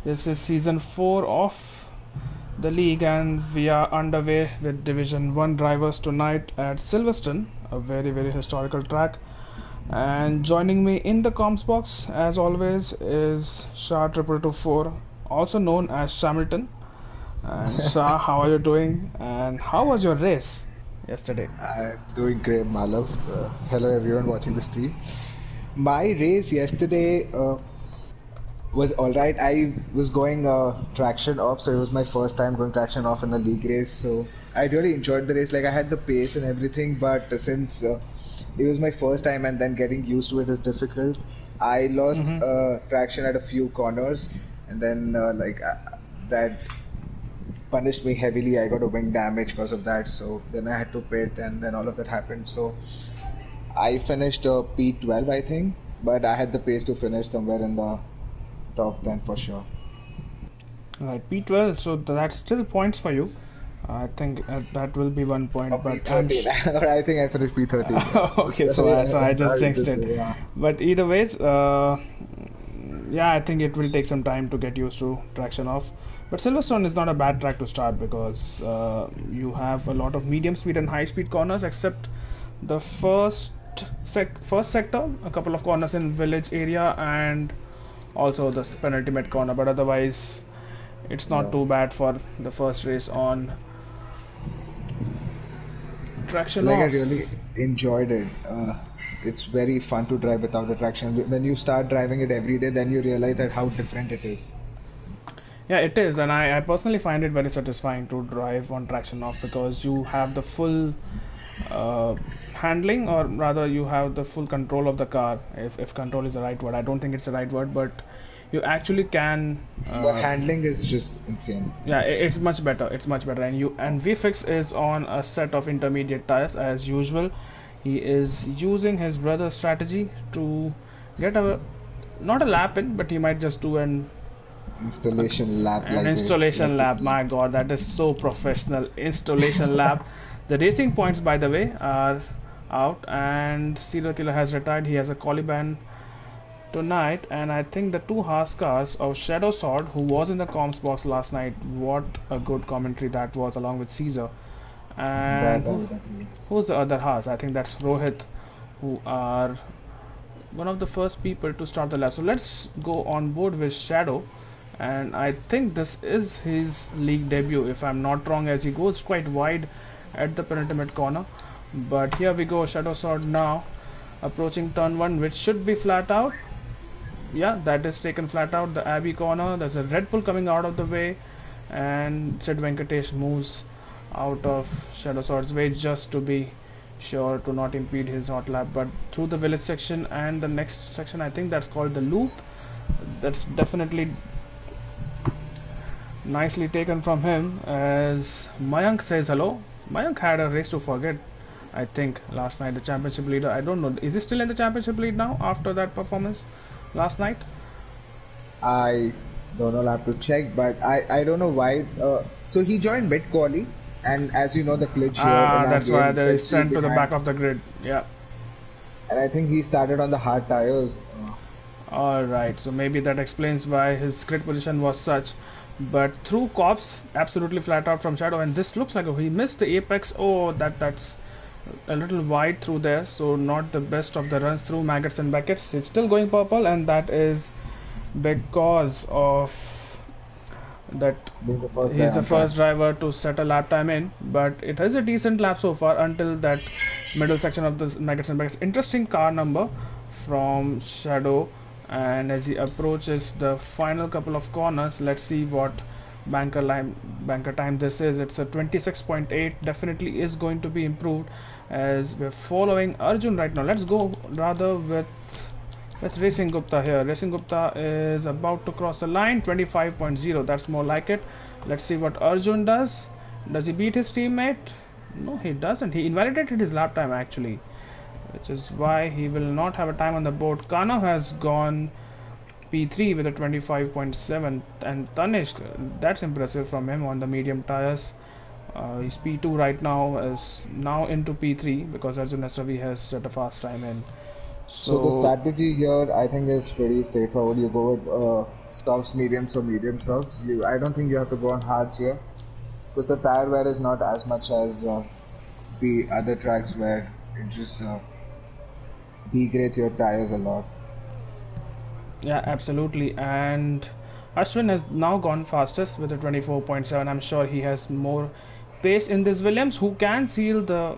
This is season 4 of the league, and we are underway with Division 1 drivers tonight at Silverstone, a very, very historical track. And joining me in the comms box, as always, is Shah 2224, also known as Shamilton. And Shah, how are you doing? And how was your race yesterday? I'm doing great, Malav. Hello, everyone watching the stream. My race yesterday was all right. I was going traction off, so it was my first time going traction off in a league race. So I really enjoyed the race. Like I had the pace and everything, but since it was my first time and then getting used to it is difficult, I lost Mm-hmm. traction at a few corners, and then that punished me heavily. I got a wing damage because of that. So then I had to pit, and then all of that happened. So I finished P12, I think, but I had the pace to finish somewhere in the top 10 for sure. Right, P12, so that's still points for you. I think that will be 1 point, Or but I'm P13. Or I think I finished P13. okay, so I just Sorry, jinxed it. yeah. But either ways, yeah, I think it will take some time to get used to traction off. But Silverstone is not a bad track to start because you have a lot of medium speed and high speed corners, except the first sector, a couple of corners in village area, and also the penultimate corner. But otherwise, it's not Yeah. too bad for the first race on traction Like I off. really enjoyed it. It's very fun to drive without the traction. When you start driving it every day, then you realize that how different it is. Yeah, it is, and I personally find it very satisfying to drive on traction off because you have the full uh, handling, or rather, you have the full control of the car. If control is the right word, I don't think it's the right word, but you actually can. The handling is just insane. Yeah, it's much better. It's much better, and VFix is on a set of intermediate tires as usual. He is using his brother's strategy to get a not a lap in, but he might just do Installation lap, an like they installation like to lap. say. My God, that is so professional. Installation lap. The racing points, by the way, are out, and Serial Killer has retired. He has a collie ban tonight, and I think the two Haas cars of Shadow Sword, who was in the comms box last night, what a good commentary that was, along with Caesar. And That who's the other Haas? I think that's Rohit, who are one of the first people to start the lap. So let's go on board with Shadow, and I think this is his league debut, if I'm not wrong, as he goes quite wide at the penultimate corner. But here we go, Shadow Sword now approaching turn 1, which should be flat out. Yeah, that is taken flat out. The Abbey corner, there's a Red Bull coming out of the way, and Sid Venkatesh moves out of Shadow Sword's way just to be sure to not impede his hot lap. But through the village section and the next section, I think that's called the loop, that's definitely nicely taken from him, as Mayank says hello. Mayank had a race to forget, I think, last night. The championship leader, I don't know, is he still in the championship lead now after that performance last night? I don't know, I'll have to check, but I don't know why. So he joined mid quali, and as you know, the glitch here in Ah, our that's why game they sets you sent to the back behind, of the grid. Yeah. and I think he started on the hard tires. Alright, so maybe that explains why his grid position was such. But through cops, absolutely flat out from Shadow, and this looks like he missed the apex. Oh, that's a little wide through there, so not the best of the runs through Maggots and Beckets. It's still going purple, and that is because of that Being the first guy he's the on track. first driver to set a lap time in. But it is a decent lap so far until that middle section of the Maggots and Beckets. Interesting car number from Shadow, and as he approaches the final couple of corners, let's see what banker time this is. It's a 26.8, definitely is going to be improved, as we're following Arjun right now. Let's go rather with Racing Gupta here. Racing Gupta is about to cross the line, 25.0, that's more like it. Let's see what Arjun does. Does he beat his teammate? No, he doesn't. He invalidated his lap time actually, which is why he will not have a time on the board. Kana has gone P3 with a 25.7, and Tanish, that's impressive from him on the medium tires. He's P2 right now, is now into P3 because Arjun Ravi has set a fast time in. So the So strategy here, I think, is pretty straightforward. You go with softs, mediums, or medium softs. I don't think you have to go on hards here because the tire wear is not as much as the other tracks where it just degrades your tires a lot. yeah, absolutely. And Ashwin has now gone fastest with a 24.7. I'm sure he has more pace in this Williams, who can seal the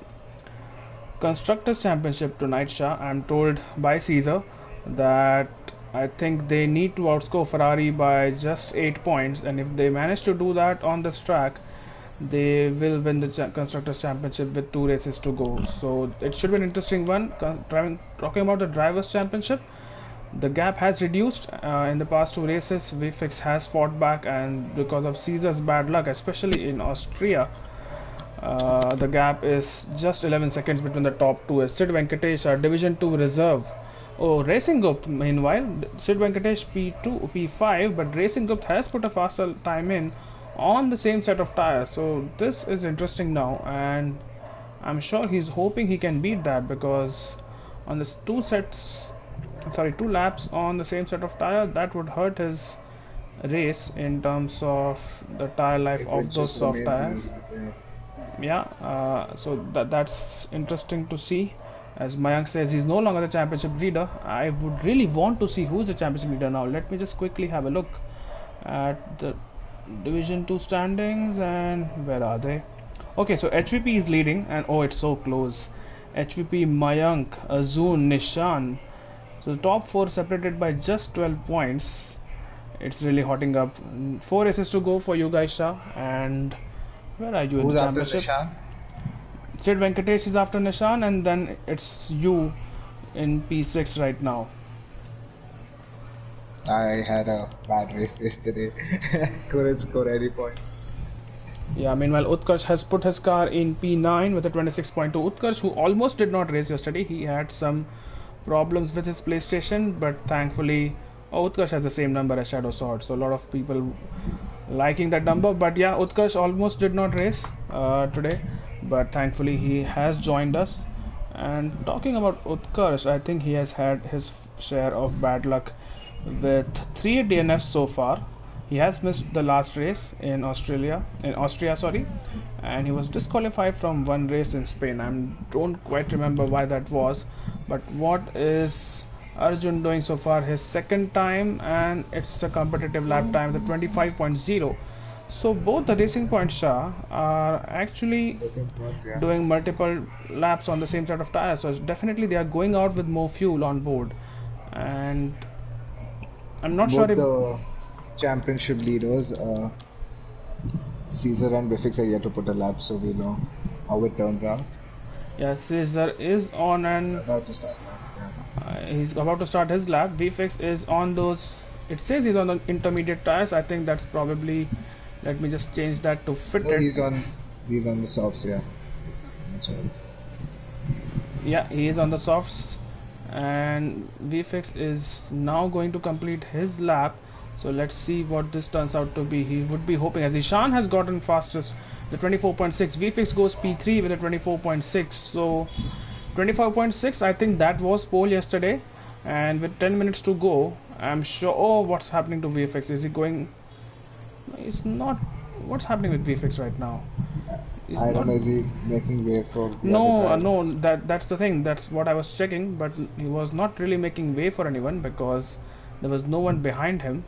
Constructors' Championship tonight, Shah. I'm told by Caesar that I think they need to outscore Ferrari by just 8 points, and if they manage to do that on this track, they will win the Constructors' Championship with 2 races to go. So it should be an interesting one. Talking about the Drivers' Championship, the gap has reduced in the past 2 races. VFX has fought back, and because of Caesar's bad luck, especially in Austria, the gap is just 11 seconds between the top two. Sid Venkatesh, Division 2 reserve. Oh, Racing Gupt, meanwhile, Sid Venkatesh P2, P5, but Racing Gupt has put a faster time in on the same set of tires. So this is interesting now, and I'm sure he's hoping he can beat that because on this two laps on the same set of tire, that would hurt his race in terms of the tire life If it of those just soft remains tires. as Yeah, so that's interesting to see. As Mayank says, he's no longer the championship leader. I would really want to see who's the championship leader now. Let me just quickly have a look at the Division 2 standings, and where are they? Okay, so HVP is leading, and oh, it's so close. HVP, Mayank, Azun, Nishan. So the top four separated by just 12 points. It's really hotting up. 4 races to go for you guys, Shah, and where are you in the who's after championship? Nishan? Sid Venkatesh is after Nishan, and then it's you in P6 right now. I had a bad race yesterday. Couldn't score any points. Yeah, meanwhile, Utkarsh has put his car in P9 with a 26.2. Utkarsh, who almost did not race yesterday, he had some problems with his PlayStation, but thankfully, Utkarsh has the same number as Shadow Sword, so a lot of people liking that number. But yeah, Utkarsh almost did not race today, but thankfully he has joined us. And talking about Utkarsh, I think he has had his share of bad luck with 3 DNFs so far. He has missed the last race in Austria, sorry, and he was disqualified from one race in Spain. I don't quite remember why that was, but what is Arjun doing so far? His second time, and it's a competitive lap time, the 25.0. So both the Racing Point Shah are actually Looking good, yeah. doing multiple laps on the same set of tires. So definitely they are going out with more fuel on board, and I'm not sure Both if the championship leaders, Caesar and Bifix, are yet to put a lap, so we know how it turns out. yeah, Caesar is on an About to start lap. Yeah. he's about to start his lap. VFX is on those. It says he's on the intermediate tires. I think that's probably. Let me just change that to No, fitted. he's on the softs, yeah. That's right. Yeah, he is on the softs, and VFX is now going to complete his lap. So let's see what this turns out to be. He would be hoping, as Ishan has gotten fastest, the 24.6. VFX goes P3 with a 24.6. So 25.6, I think that was pole yesterday, and with 10 minutes to go, I'm sure. Oh, what's happening to VFX? Is he going? No, it's not. What's happening with VFX right now? He's I don't not. know, is he making way for the No, other driver? no, that's the thing. That's what I was checking, but he was not really making way for anyone because there was no one behind him.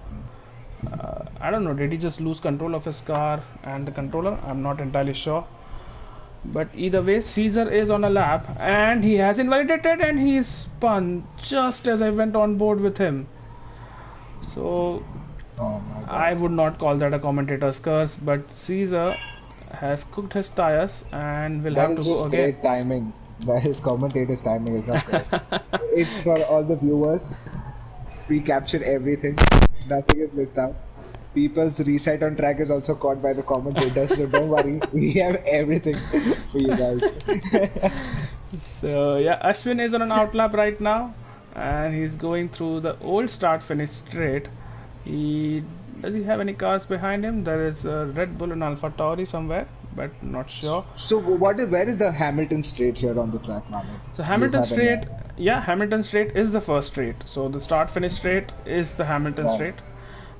I don't know. Did he just lose control of his car and the controller? I'm not entirely sure. But either way, Caesar is on a lap and he has invalidated and he spun just as I went on board with him. So Oh my god. I would not call that a commentator's curse, but Caesar has cooked his tires and will That have to is go just again. great timing. That his commentator's timing is not great. It's for all the viewers. We captured everything. Nothing is missed out. People's reset on track is also caught by the commentators, so don't worry. We have everything for you guys. So yeah, Ashwin is on an outlap right now, and he's going through the old start finish straight. He does he have any cars behind him? There is a Red Bull and Alpha Tauri somewhere but not sure. So where is the Hamilton Straight here on the track, Manu? So Do you Hamilton have any Straight, idea? yeah, Hamilton Straight is the first straight. So the start finish straight is the Hamilton Wow. Straight.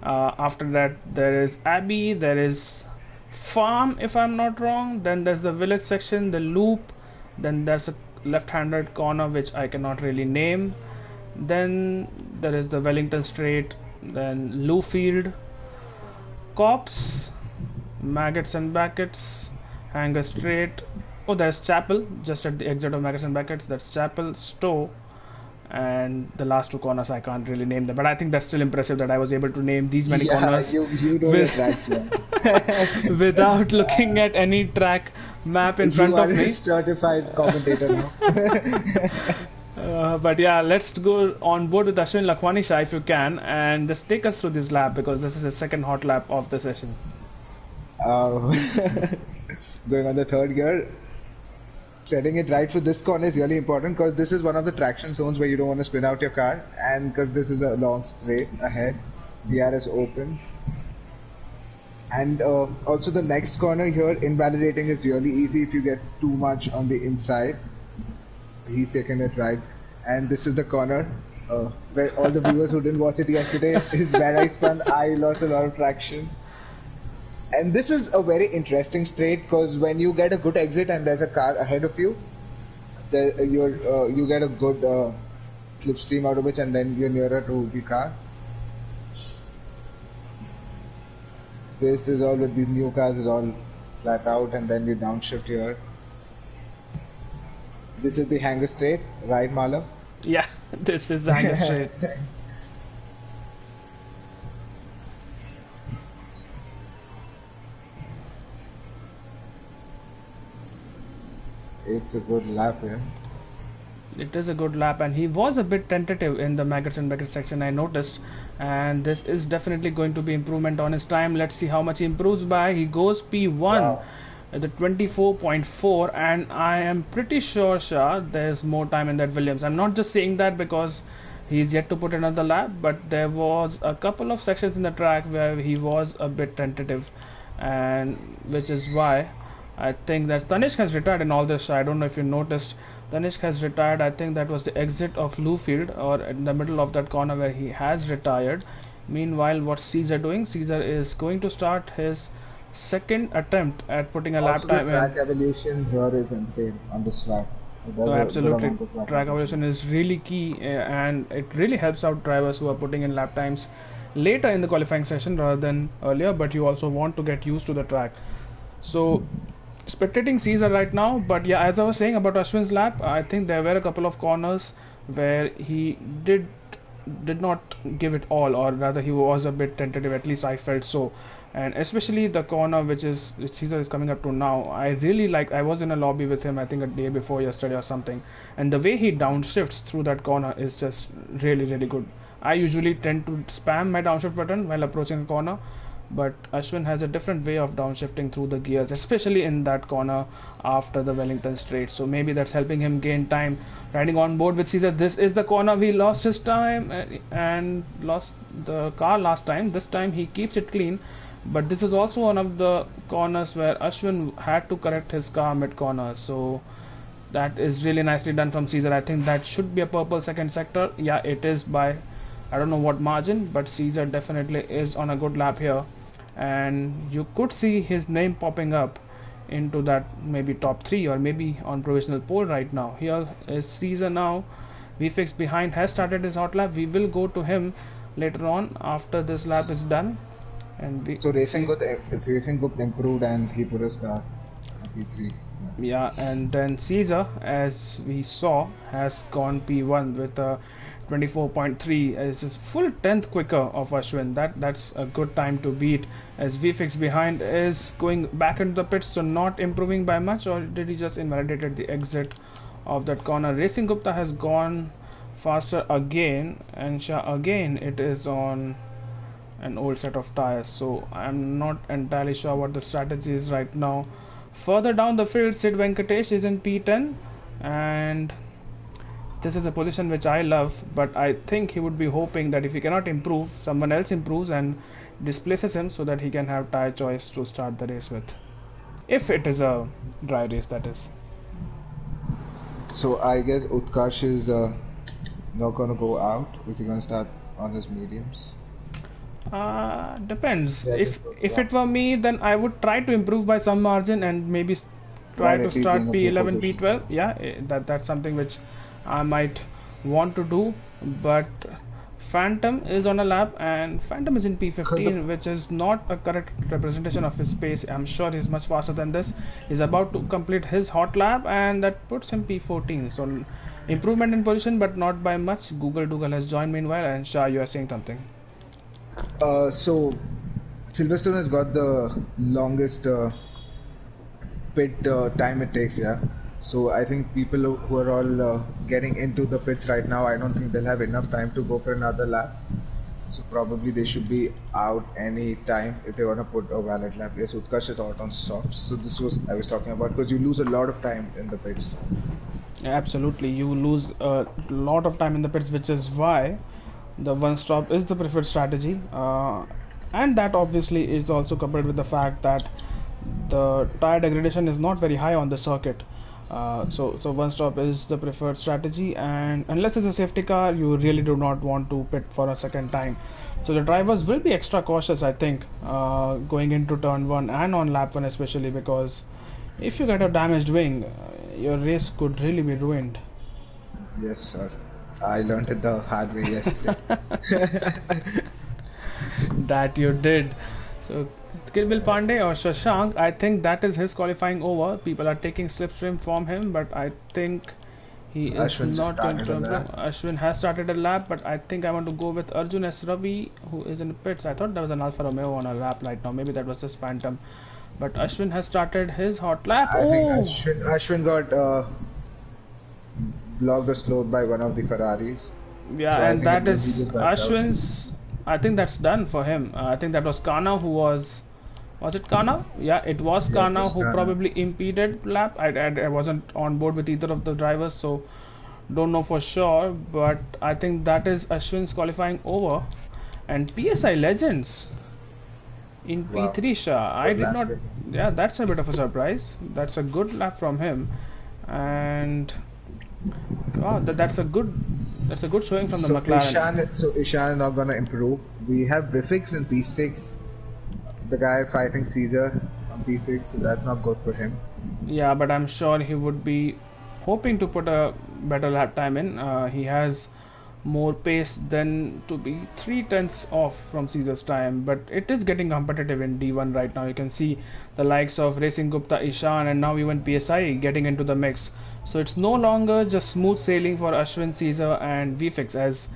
After that, there is Abbey, there is Farm, if I'm not wrong. Then there's the village section, the loop. Then there's a left-handed corner which I cannot really name. Then there is the Wellington Straight, then Lewfield, Cops, Maggots and Backets, Hanger Straight. Oh, there's Chapel just at the exit of Maggots and Backets. That's Chapel, Stowe, and the last two corners I can't really name them. But I think that's still impressive that I was able to name these many Yeah, corners you know your with tracks, man. without looking at any track map in front You are of a me. certified commentator now. But yeah, let's go on board with Ashwin Lakhwani Shah if you can, and just take us through this lap because this is the second hot lap of the session. Uh, Going on the third gear, setting it right for this corner is really important because this is one of the traction zones where you don't want to spin out your car, and because this is a long straight ahead, DR is open. And also the next corner here, invalidating is really easy if you get too much on the inside. He's taken it right. And this is the corner where all the viewers who didn't watch it yesterday is where I spun. I lost a lot of traction. And this is a very interesting straight because when you get a good exit and there's a car ahead of you, you get a good slipstream out of which, and then you're nearer to the car. This is all with these new cars is all flat out, and then we downshift here. This is the Hanger Straight, right, Malav? Yeah, this is the Hanger Straight. It's a good lap here. It is a good lap, and he was a bit tentative in the Maggots and Backets section, I noticed, and this is definitely going to be improvement on his time. Let's see how much he improves by. He goes P1 Wow. at the 24.4, and I am pretty sure, Shah, there's more time in that Williams. I'm not just saying that because he's yet to put another lap, but there was a couple of sections in the track where he was a bit tentative, and which is why I think that Tanishq has retired in all this. I don't know if you noticed. Tanishq has retired. I think that was the exit of Lewfield, or in the middle of that corner where he has retired. Meanwhile, what's Caesar doing? Caesar is going to start his second attempt at putting a lap Also, the time track in. evolution here is insane on this track. There's No, a good absolutely. amount of Track evolution is really key, and it really helps out drivers who are putting in lap times later in the qualifying session rather than earlier. But you also want to get used to the track. So, spectating Caesar right now. But yeah, as I was saying about Ashwin's lap, I think there were a couple of corners where he did not give it all, or rather he was a bit tentative. At least I felt so. And especially the corner which Caesar is coming up to now, I really like. I was in a lobby with him, I think a day before yesterday or something, and the way he downshifts through that corner is just really good. I usually tend to spam my downshift button while approaching a corner, but Ashwin has a different way of downshifting through the gears, especially in that corner after the Wellington Straight. So maybe that's helping him gain time riding on board with Caesar. This is the corner we lost his time and lost the car last time. This time he keeps it clean, but this is also one of the corners where Ashwin had to correct his car mid corner. So that is really nicely done from Caesar. I think that should be a purple second sector. Yeah, it is by I don't know what margin, but Caesar definitely is on a good lap here, and you could see his name popping up into that maybe top 3 or maybe on provisional pole right now. Here is Caesar now. VFX behind has started his hot lap. We will go to him later on after this lap is done. And So Racing Gupta improved and he put his car on P3. yeah, and then Caesar, as we saw, has gone P1 with a 24.3 as his full 10th quicker of Ashwin. That's a good time to beat, as VFX behind is going back into the pits, so not improving by much, or did he just invalidated the exit of that corner? Racing Gupta has gone faster again, and Shah again it is on an old set of tires, so I'm not entirely sure what the strategy is right now. Further down the field, Sid Venkatesh is in P10, and this is a position which I love, but I think he would be hoping that if he cannot improve, someone else improves and displaces him so that he can have tire choice to start the race with. if it is a dry race, that is. So I guess Utkarsh is not gonna go out. Is he gonna start on his mediums? Depends. Yes, If it were me, then I would try to improve by some margin and maybe try while to at least start gain a few P11, positions. P12. Yeah, that's something which I might want to do. But Phantom is on a lap, and Phantom is in Because the P15, which is not a correct representation of his pace. I'm sure he's much faster than this. He's about to complete his hot lap, and that puts him P14. So improvement in position, but not by much. Google has joined meanwhile, and Shah, you are saying something. so Silverstone has got the longest pit time it takes, yeah. So I think people who are all getting into the pits right now, I don't think they'll have enough time to go for another lap. So probably they should be out any time if they want to put a valid lap. Yes, Utkarsh is out on softs. So this was I was talking about because you lose a lot of time in the pits. Absolutely, you lose a lot of time in the pits, which is why the one stop is the preferred strategy. And that obviously is also coupled with the fact that the tire degradation is not very high on the circuit. So one stop is the preferred strategy, and unless it's a safety car, you really do not want to pit for a second time. So the drivers will be extra cautious, I think, going into turn one and on lap one, especially because if you get a damaged wing, your race could really be ruined. Yes, sir. I learned it the hard way yesterday. That you did. So Kirbil Pandey or Shashank, I think that is his qualifying over. People are taking slipstream from him, but I think he is Ashwin just not going started to a improve. lap. Ashwin has started a lap, but I think I want to go with Arjun S. Ravi, who is in the pits. I thought there was an Alfa Romeo on a lap right now. Maybe that was just Phantom. But Ashwin has started his hot lap. I think Oh! Ashwin got blocked or slowed by one of the Ferraris. So Yeah, I and think in that the end he is just backed out. Ashwin's. I think that's done for him. I think that was Kana who was. Was it Kana? Yeah, it was Yeah, it Kana was who Ghana. probably impeded lap. I wasn't on board with either of the drivers, so don't know for sure. But I think that is Ashwin's qualifying over. And PSI Legends in Wow. P3 Shah. I Good did lap not. for him. Yeah, that's a bit of a surprise. That's a good lap from him, and wow, that's a good showing from the So McLaren. Ishan is not gonna improve. We have Vifix in P6, the guy fighting Caesar on P6, so that's not good for him. Yeah, but I'm sure he would be hoping to put a better lap time in. He has more pace than to be 3 tenths off from Caesar's time, but it is getting competitive in D1 right now. You can see the likes of Racing Gupta, Ishan, and now even PSI getting into the mix. So it's no longer just smooth sailing for Ashwin, Caesar, and VFix as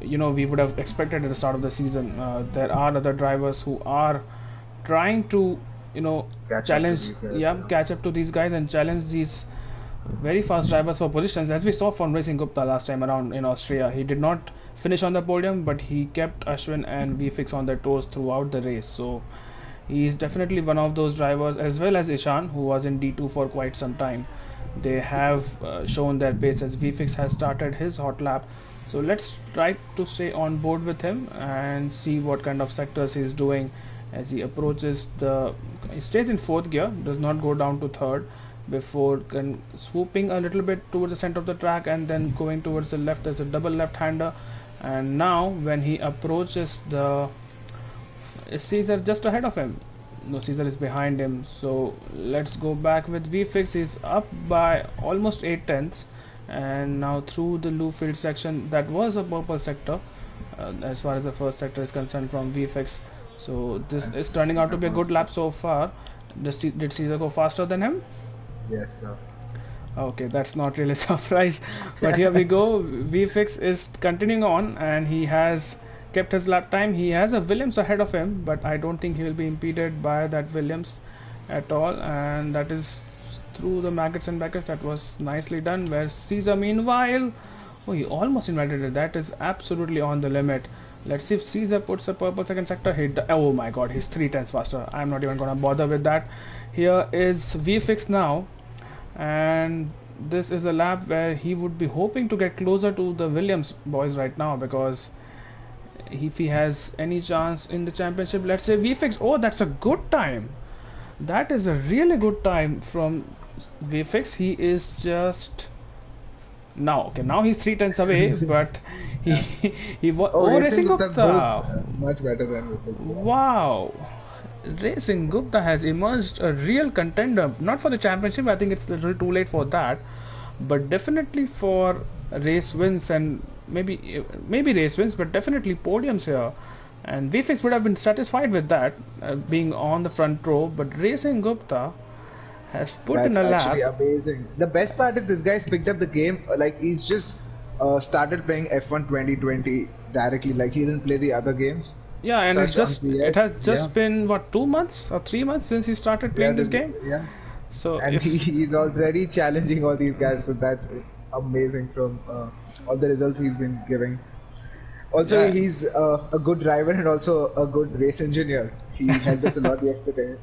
we would have expected at the start of the season. There are other drivers who are trying to Catch up to challenge, these guys. yeah, catch up to these guys and challenge these very fast drivers for positions, as we saw from Racing Gupta last time around in Austria. He did not finish on the podium, but he kept Ashwin and VFix on their toes throughout the race. So he is definitely one of those drivers, as well as Ishan, who was in D2 for quite some time. They have shown their pace as VFix has started his hot lap. So let's try to stay on board with him and see what kind of sectors he is doing as he approaches the. He stays in fourth gear, does not go down to third before swooping a little bit towards the center of the track and then going towards the left as a double left-hander. And now when he approaches the Caesar just ahead of him. No, Caesar is behind him. So let's go back with VFix. He's up by almost 8 tenths. And now through the Lewfield section, that was a purple sector as far as the first sector is concerned from VFX. So this And is turning out to Caesar be a good was lap so far. Did Caesar go faster than him? yes, sir. Okay, that's not really a surprise. But here we go. VFX is continuing on and he has kept his lap time. He has a Williams ahead of him, but I don't think he will be impeded by that Williams at all. And that is through the maggots and brackets. That was nicely done. Where Caesar, meanwhile, oh, he almost invited it. That is absolutely on the limit. Let's see if Caesar puts a purple second sector. Oh my god, he's 3 tenths faster. I'm not even gonna bother with that. Here is VFix now, and this is a lap where he would be hoping to get closer to the Williams boys right now, because if he has any chance in the championship, let's say VFX. Oh, that's a good time. That is a really good time from VFX. He is just now okay. Now he's 3 tenths away, but he he was Oh, oh Racing Racing Gupta goes Gupta. much better than before. Yeah. Wow, Racing Gupta has emerged a real contender. Not for the championship. I think it's a little too late for that, but definitely for race wins and maybe race wins, but definitely podiums here. And VFX would have been satisfied with that, being on the front row. But Racing Gupta has put in That's a actually lap. amazing. The best part is this guy's picked up the game. Like he's just started playing F1 2020 directly. Like he didn't play the other games. Yeah, and Such on it has PS. just Yeah. been what 2 months or 3 months since he started Yeah, playing this game. yeah. So And if he's already challenging all these guys. So that's amazing from all the results he's been giving. Also, yeah, he's a good driver and also a good race engineer. He helped us a lot yesterday.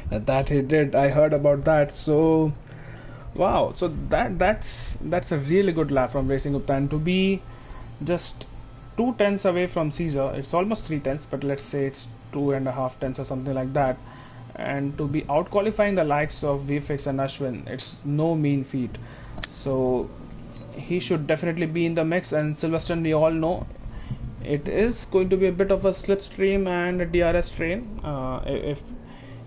that he did, I heard about that. So wow, so that's a really good lap from Racing Gupta, and to be just 2 tenths away from Caesar, it's almost 3 tenths, but let's say it's 2.5 tenths or something like that. And to be out qualifying the likes of VFX and Ashwin, it's no mean feat. So he should definitely be in the mix. And Silverstone, we all know it is going to be a bit of a slipstream and a DRS train if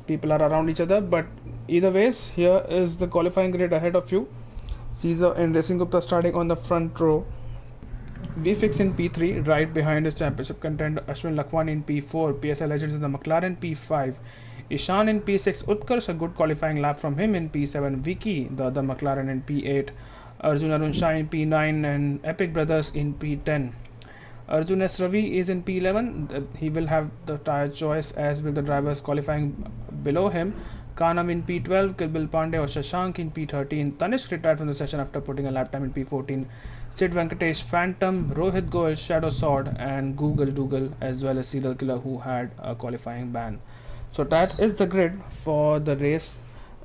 people are around each other. But either ways, here is the qualifying grid ahead of you. Caesar and Racing Gupta starting on the front row. VFX in P3, right behind his championship contender Ashwin Lakhwani in P4, PSI Legends in the McLaren P5, Ishan in P6, Utkarsh a good qualifying lap from him in P7, Vicky the other McLaren in P8, Arjun Arun Shah in P9, and Epic Brothers in P10. Arjun S. Ravi is in P11. He will have the tire choice, as will the drivers qualifying below him. Kanam in P12, Kilbil Pandey or Shashank in P13. Tanishq retired from the session after putting a lap time in P14. Sid Venkatesh, Phantom, Rohit Goel, Shadow Sword, and Google Dougal, as well as Serial Killer, who had a qualifying ban. So that is the grid for the race,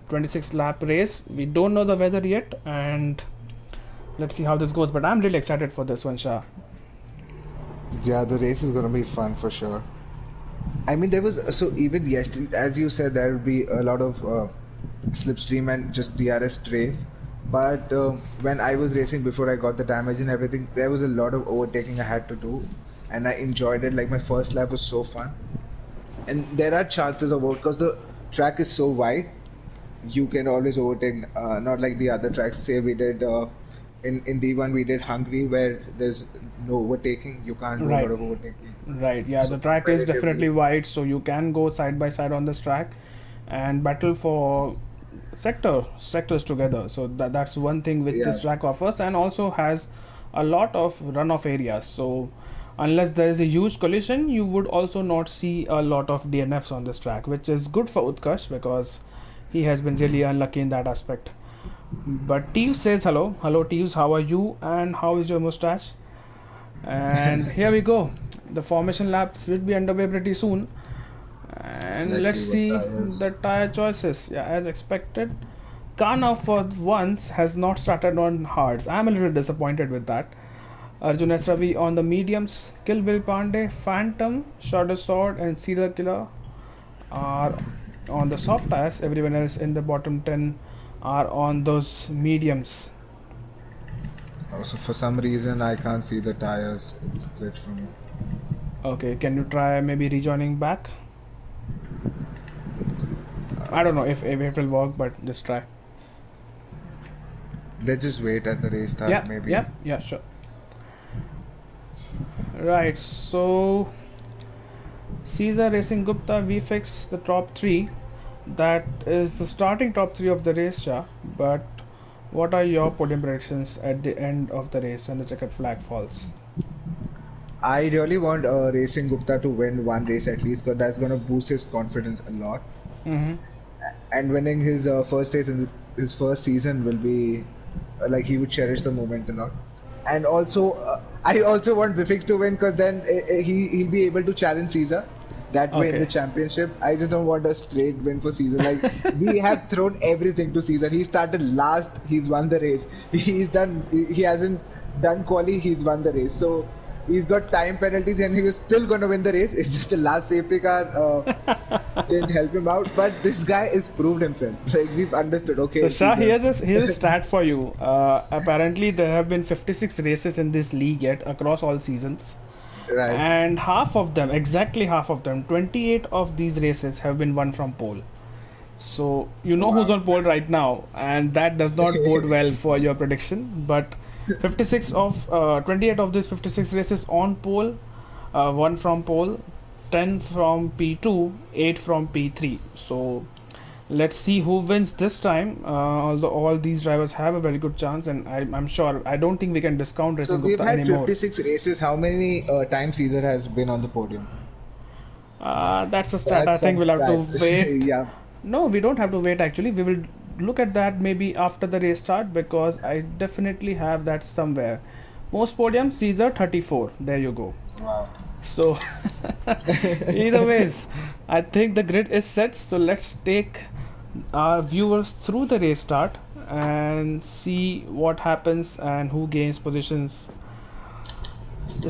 26 lap race. We don't know the weather yet, and let's see how this goes. But I'm really excited for this one, Shah. Yeah, the race is gonna be fun for sure. I mean, there was so even yesterday, as you said, there would be a lot of slipstream and just DRS trains. But when I was racing before I got the damage and everything, there was a lot of overtaking I had to do, and I enjoyed it. Like my first lap was so fun, and there are chances of because the track is so wide, you can always overtake. Not like the other tracks. Say we did in D1, we did Hungary where there's no overtaking. You can't do a Right. lot of overtaking. Right, yeah, So the track is definitely comparatively, wide, so you can go side by side on this track and battle for sectors together. So that's one thing which yeah. this track offers, and also has a lot of runoff areas. So unless there is a huge collision, you would also not see a lot of DNFs on this track, which is good for Utkarsh because he has been really unlucky in that aspect. But Teves says hello. Hello Teves, how are you and how is your mustache? And here we go. The formation lap should be underway pretty soon. And Let's let's see see what tires. the tire choices. Yeah, as expected. Kana for once has not started on hards. I'm a little disappointed with that. Arjun S. Ravi on the mediums. Kill Bill Pandey, Phantom, Shadow Sword, and Serial Killer are on the soft tires. Everyone else in the bottom 10 are on those mediums. Also, for some reason, I can't see the tires. It's glitch for me. Okay, can you try maybe rejoining back? I don't know if it will work, but just try. They just wait at the restart, Yeah, maybe. yeah, sure. Right, so Caesar, Racing Gupta, VFX, the top three. That is the starting top three of the race, Shah. But what are your podium predictions at the end of the race when the checkered flag falls? I really want Racing Gupta to win one race at least because that's going to boost his confidence a lot. Mm-hmm. And winning his first race in his first season will be like he would cherish the moment a lot. And also, I also want Vifix to win because then he'll be able to challenge Caesar. That way in the Okay. championship. I just don't want a straight win for Caesar. Like we have thrown everything to Caesar. He started last. He's won the race. He hasn't done quali. He's won the race. So He's got time penalties and he was still going to win the race. It's just the last safety car didn't help him out. But this guy has proved himself. Like we've understood. Okay. So Shah, here's a stat for you. Apparently, there have been 56 races in this league yet across all seasons, Right. and half of them, exactly half of them, 28 of these races have been won from pole. So you know who's Wow. on pole right now, and that does not bode well for your prediction. But 56 of 28 of these 56 races on pole, one from pole, 10 from P2, 8 from P3. So let's see who wins this time. Although all these drivers have a very good chance, and I'm sure I don't think we can discount So Racing we've Gupta had anymore. 56 races. How many times Caesar has been on the podium? That's a stat. I That's think some we'll have to stat. wait. Yeah. No, we don't have to wait actually. We will look at that maybe after the race start because I definitely have that somewhere. Most podiums, Caesar 34. There you go. Wow. So, either ways, I think the grid is set. So, let's take our viewers through the race start and see what happens and who gains positions.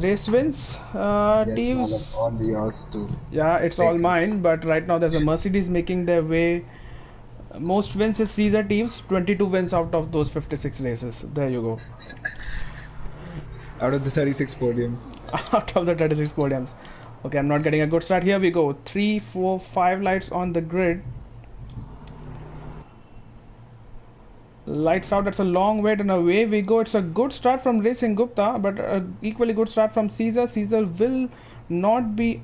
Race wins, Yes, teams. all yours too. Yeah, it's Take all this. mine, but right now there's a Mercedes making their way. Most wins is Caesar teams, 22 wins out of those 56 races. There you go. Out of the 36 podiums. Out of the 36 podiums. Okay, I'm not getting a good start. Here we go. 3, 4, 5 lights on the grid. Lights out, that's a long wait and away we go. It's a good start from Racing Gupta, but an equally good start from Caesar. Caesar will not be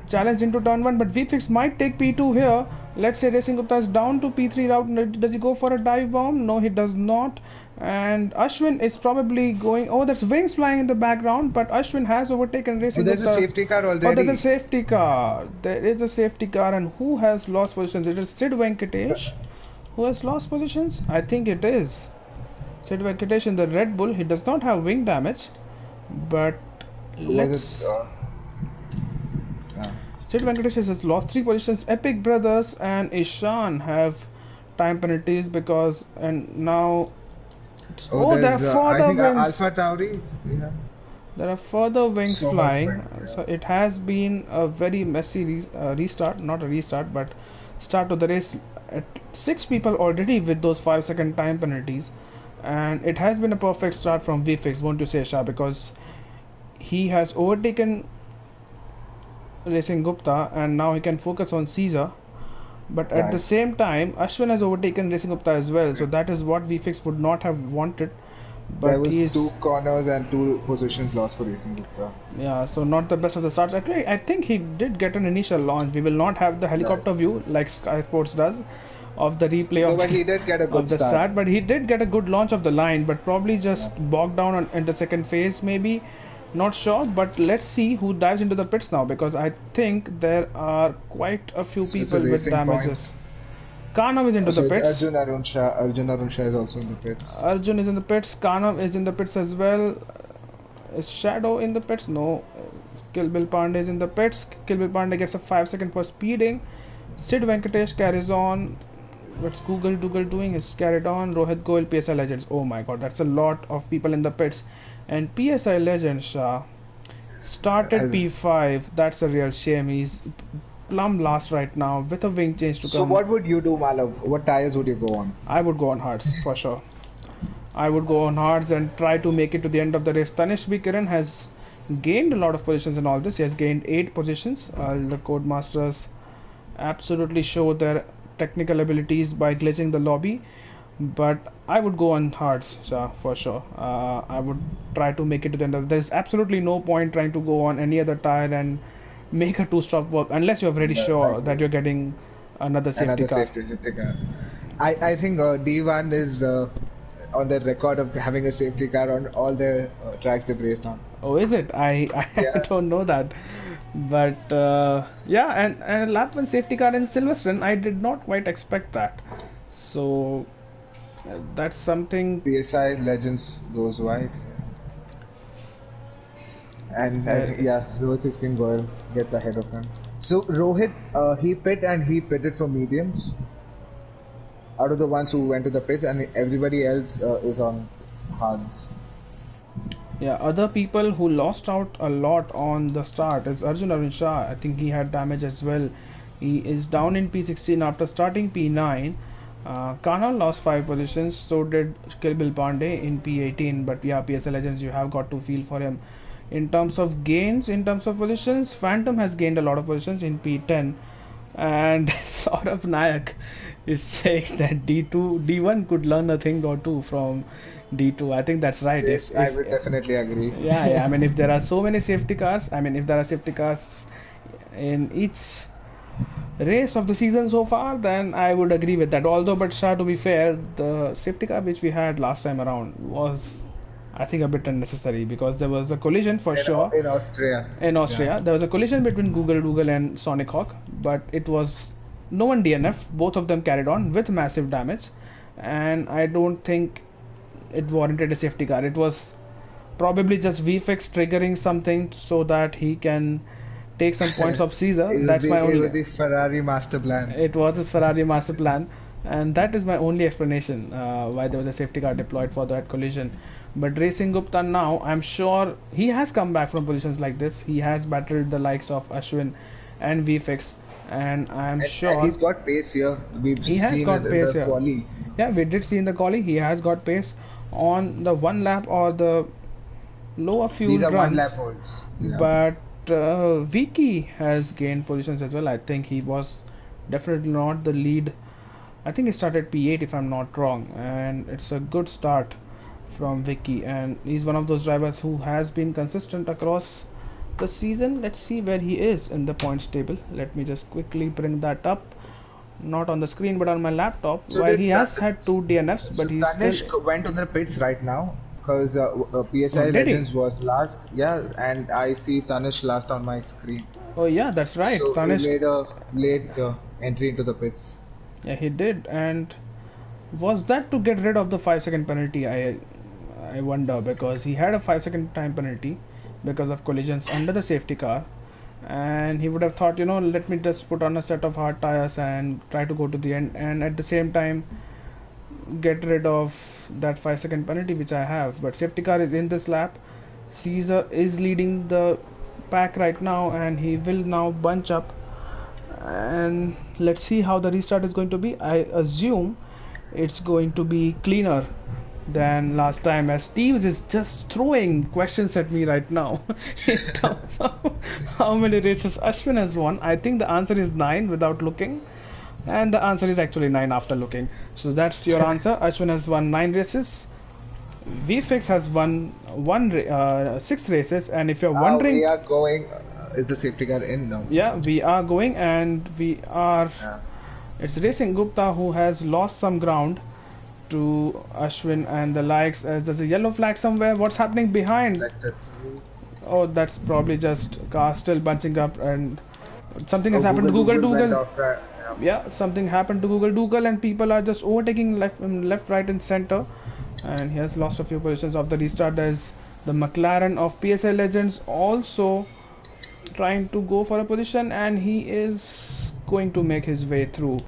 challenged into turn 1, but VFix might take P2 here. Let's say Racing Gupta is down to P3 route. Does he go for a dive bomb? No, he does not. And Ashwin is probably going. Oh, there's wings flying in the background, but Ashwin has overtaken So Racing there's Gupta. a safety car Oh, already. there's a safety car. There is a safety car, and who has lost positions? It is Sid Venkatesh who has lost positions. I think it is Sid Venkatesh in the Red Bull. He does not have wing damage, but Was let's. it? Sid Venkatesh has lost 3 positions. Epic Brothers and Ishan have time penalties because, and now. Oh, there are there's, I further think wings. Alpha Tauri. Yeah. There are further wings So much flying. wind, yeah. So it has been a very messy restart, not a restart, but start to the race. At 6 people already with those 5-second time penalties, and it has been a perfect start from VFix, won't you say, Shah? Because he has overtaken Racing Gupta, and now he can focus on Caesar. But at the Right. same time, Ashwin has overtaken Racing Gupta as well, so that is what VFix would not have wanted. But There was he is, 2 corners and 2 positions lost for Racing Gupta. yeah, so not the best of the starts. Actually, I think he did get an initial launch. We will not have the helicopter view like Sky Sports does of the replay No, of but he did get a of good the start. start, but he did get a good launch of the line, but probably just bogged down in the second phase, maybe. Not sure, but let's see who dives into the pits now because I think there are quite a few So it's a people with racing damages. Kanav is into So the it's pits. Arjun Arun Shah is also in the pits. Arjun is in the pits. Kanav is in the pits as well. Is Shadow in the pits? No. Kill Bill Pandey is in the pits. Kill Bill Pandey gets a 5 second for speeding. Sid Venkatesh carries on. What's Google doing? Is carried on. Rohit Goel, PSI Legends. Oh my god, that's a lot of people in the pits. And PSI Legends started P5. That's a real shame. He's plumb last right now with a wing change to So come. what would you do, Malav? What tires would you go on? I would go on hards for sure. I would go on hards and try to make it to the end of the race. Tanish B. Kiran has gained a lot of positions in all this. He has gained 8 positions. The Codemasters absolutely show their technical abilities by glitching the lobby. But I would go on hards, for sure. I would try to make it to the end of. There's absolutely no point trying to go on any other tire and make a 2-stop work unless you're very sure that you're getting another safety car. Safety car. I think D1 is on the record of having a safety car on all the tracks they've raced on. Oh, is it? I Yeah. don't know that. But yeah, and a lap 1 safety car in Silverstone, I did not quite expect that. So that's something. PSI Legends goes wide. And I think, Rohit 16 Goel gets ahead of them. So Rohit, he pitted for mediums. Out of the ones who went to the pits, and everybody else is on hards. Yeah, other people who lost out a lot on the start is Arjun Arvind Shah. I think he had damage as well. He is down in P16 after starting P9. Kana lost 5 positions, so did Kilbil Pandey in P18. But yeah, PSL Legends, you have got to feel for him. In terms of gains, in terms of positions, Phantom has gained a lot of positions in P10. And Saurabh Nayak is saying that D2, D1 could learn a thing or two from D2. I think that's right. Yes, I would definitely agree. Yeah. I mean, if there are so many safety cars, I mean, if there are safety cars in each race of the season so far, then I would agree with that. Although, but Shah, to be fair, the safety car which we had last time around was, I think, a bit unnecessary because there was a collision for sure. In Austria. In Austria, Yeah. there was a collision between Google and Sonic Hawk, but it was no one DNF. Both of them carried on with massive damage, and I don't think it warranted a safety car. It was probably just VFX triggering something so that he can take some points off Caesar. That's my It only. was the Ferrari master plan. It was his Ferrari master plan, and that is my only explanation why there was a safety car deployed for that collision. But Racing Gupta now, I'm sure he has come back from positions like this. He has battled the likes of Ashwin and VFX, and I'm sure And he's got pace here. We've he has seen got it in pace the here. qualies. Yeah, we did see in the quali he has got pace on the one lap or the lower few These are runs. one lap holes. Yeah. But Vicky has gained positions as well. I think he was definitely not the lead. I think he started P8 if I'm not wrong, and it's a good start from Vicky. And he's one of those drivers who has been consistent across the season. Let's see where he is in the points table. Let me just quickly bring that up. Not on the screen, but on my laptop. So While did he has that- had 2 DNFs, So but he's Tanishq still. went on the pits right now because PSI Oh, did he? Legends was last. Yeah, and I see Tanishq last on my screen. Oh yeah, that's right. So Tanishq. he made a late entry into the pits. Yeah, he did. And was that to get rid of the 5-second penalty? I wonder, because he had a 5-second time penalty because of collisions under the safety car, and he would have thought, let me just put on a set of hard tires and try to go to the end, and at the same time get rid of that 5-second penalty which I have. But safety car is in this lap. Caesar is leading the pack right now, and he will now bunch up. And let's see how the restart is going to be. I assume it's going to be cleaner than last time, as Steves is just throwing questions at me right now in terms of how many races Ashwin has won. I think the answer is 9 without looking, and the answer is actually 9 after looking. So that's your answer. Ashwin has won 9 races. VFix has won 6 races, and if you're wondering, we are going. Is the safety car in now? yeah, we are going, and we are. Yeah. It's Racing Gupta who has lost some ground to Ashwin and the likes, as there's a yellow flag somewhere. What's happening behind? Sector 3. Oh, that's probably just car still bunching up, and something has happened to went Google. off track. Yeah. Yeah, something happened to Google, and people are just overtaking left, right, and center. And he has lost a few positions of the restart. There's the McLaren of PSL Legends also trying to go for a position, and he is going to make his way through.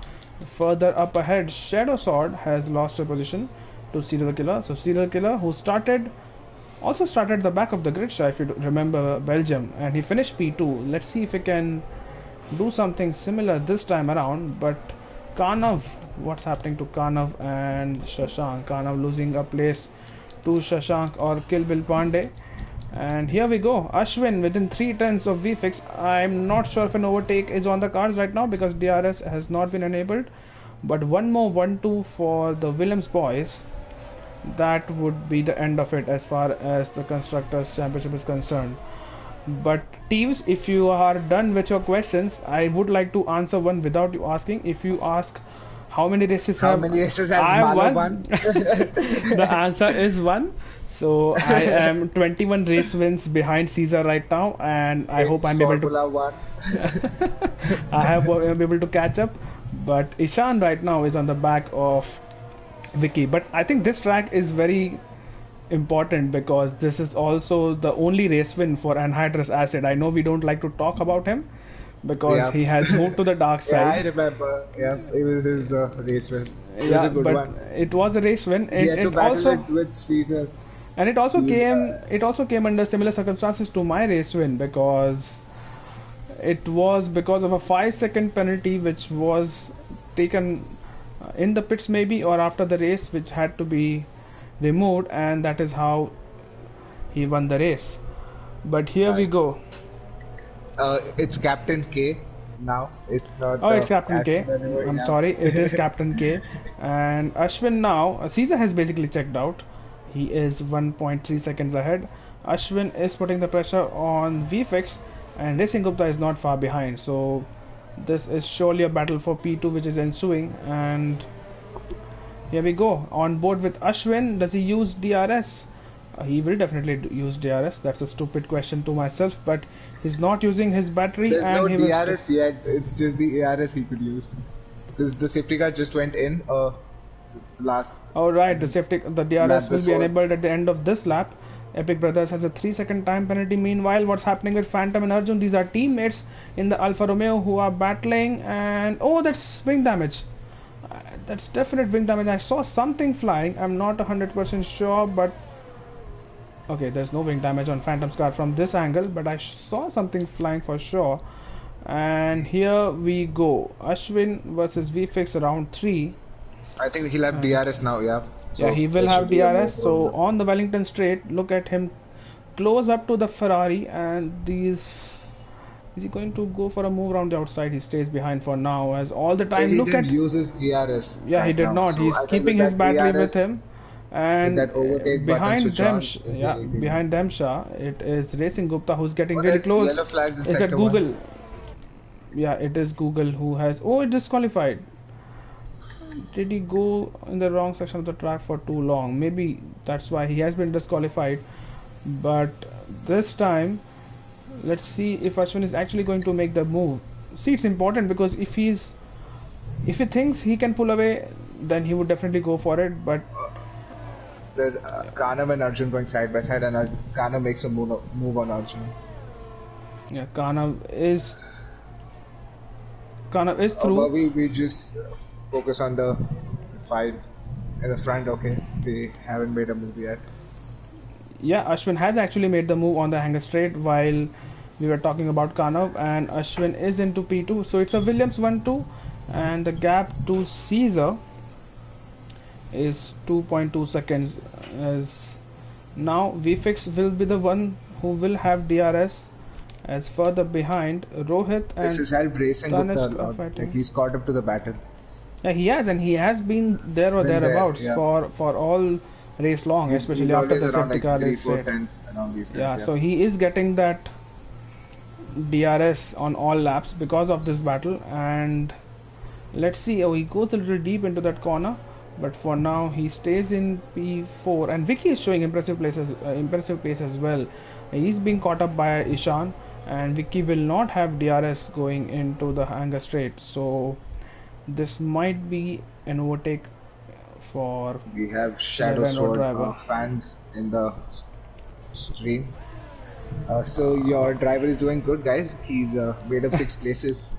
Further up ahead, Shadow Sword has lost a position to Serial Killer. So Serial Killer, who also started the back of the grid, if you remember, Belgium, and he finished P2. Let's see if he can do something similar this time around. But Kanav, what's happening to Kanav and Shashank? Kanav losing a place to Shashank or Kill Bill Pandey. And here we go, Ashwin within 3 tenths of VFix. I'm not sure if an overtake is on the cards right now because DRS has not been enabled. But one more 1-2 for the Williams boys. That would be the end of it as far as the Constructors' Championship is concerned. But Teves, if you are done with your questions, I would like to answer one without you asking. If you ask how many races How have many races has I Malo won? won? The answer is 1. So I am 21 race wins behind Caesar right now, and I hope I'm able to. Formula 1. I have been able to catch up, but Ishan right now is on the back of Vicky. But I think this track is very important because this is also the only race win for Anhydrous Acid. I know we don't like to talk about him because Yeah. he has moved to the dark Yeah, I side. remember. Yeah, it was his race win. It was Yeah, a good but one. it was a race win. He had to It battle also it with Caesar. And He was, it also came under similar circumstances to my race win, because it was because of a 5 second penalty which was taken in the pits maybe, or after the race, which had to be removed, and that is how he won the race. But here we go. it's Captain K now. It's not. Oh, it's Captain K. Ashwin anymore, I'm yeah. sorry, it is Captain K. And Ashwin now, Caesar has basically checked out. He is 1.3 seconds ahead. Ashwin is putting the pressure on VFX, and Racing Gupta is not far behind. So this is surely a battle for P2 which is ensuing. And here we go. On board with Ashwin. Does he use DRS? He will definitely use DRS. That's a stupid question to myself, but he's not using his battery. There's and no he will DRS yet. It's just the ARS he could use. Because the safety car just went in last. Oh right, the DRS lap will be before. enabled at the end of this lap. Epic Brothers has a 3 second time penalty. Meanwhile, what's happening with Phantom and Arjun? These are teammates in the Alfa Romeo who are battling, and oh, that's wing damage. That's definite wing damage. I saw something flying. I'm not 100% sure, but okay, there's no wing damage on Phantom's car from this angle, but I saw something flying for sure. And here we go. Ashwin versus VFX round 3. I think he'll have DRS now, yeah. So Yeah, he will there have should be a DRS. more So problem. on the Wellington straight, look at him close up to the Ferrari, and these. Is he going to go for a move around the outside? He stays behind for now, as all the time. he Look didn't at. use his DRS. Yeah, he right did now. not. So He's I think keeping with his that battery DRS, with him. And that overtake behind button, them, Sushant will be yeah, easy. behind them, Shah, it is Racing Gupta who's getting Oh, really there's close. yellow flags in Is that sector Google? one. Yeah, it is Google who has. Oh, it disqualified. Did he go in the wrong section of the track for too long? Maybe that's why he has been disqualified. But this time, let's see if Ashwin is actually going to make the move. See, it's important, because if he thinks he can pull away, then he would definitely go for it. But There's Kanam and Arjun going side by side, and Kanam makes a move on Arjun. yeah, Kanav is through. But we just focus on the fight in the front, okay? They haven't made a move yet. Yeah, Ashwin has actually made the move on the hanger straight while we were talking about Kanav, and Ashwin is into P2. So it's a Williams 1-2, and the gap to Caesar is 2.2 seconds. As now VFX will be the one who will have DRS, as further behind Rohit and This has helped Racing Tanis Gupta a are lot. fighting. Like, he's caught up to the battle. Yeah, he has, and he has been there or Been there, thereabouts yeah. for all race long, especially He's after always the around safety like car 3, is 4 set. tenths around these Yeah, things, so he is getting that DRS on all laps because of this battle. And let's see, oh, he goes a little deep into that corner, but for now he stays in P4. And Vicky is showing impressive pace as well. He's being caught up by Ishan, and Vicky will not have DRS going into the hanger straight. So this might be an overtake for We have Shadow Renault Sword driver. fans in the stream. So your driver is doing good, guys. He's made up 6 places.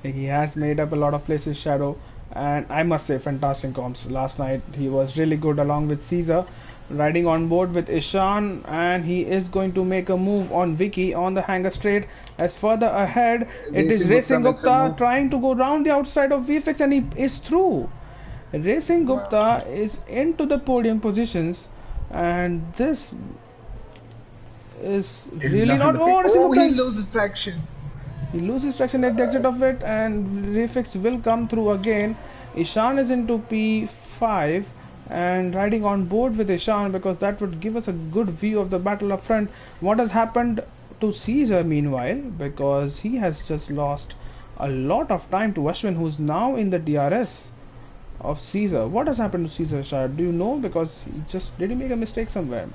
He has made up a lot of places, Shadow, and I must say, fantastic comps. Last night he was really good along with Caesar, riding on board with Ishan, and he is going to make a move on Vicky on the hanger straight. As further ahead, it is Racing makes a Gupta move. trying to go round the outside of VFX, and he is through. Racing Gupta is into the podium positions, and this is really not. Oh, Racing Oh, Gupta he is- loses traction. he loses traction at the exit of it, and Refix will come through again. Ishan is into P5 and riding on board with Ishan, because that would give us a good view of the battle up front. What has happened to Caesar meanwhile, because he has just lost a lot of time to Ashwin, who's now in the DRS of Caesar. What has happened to Caesar, Shah? Do you know? Because did he make a mistake somewhere?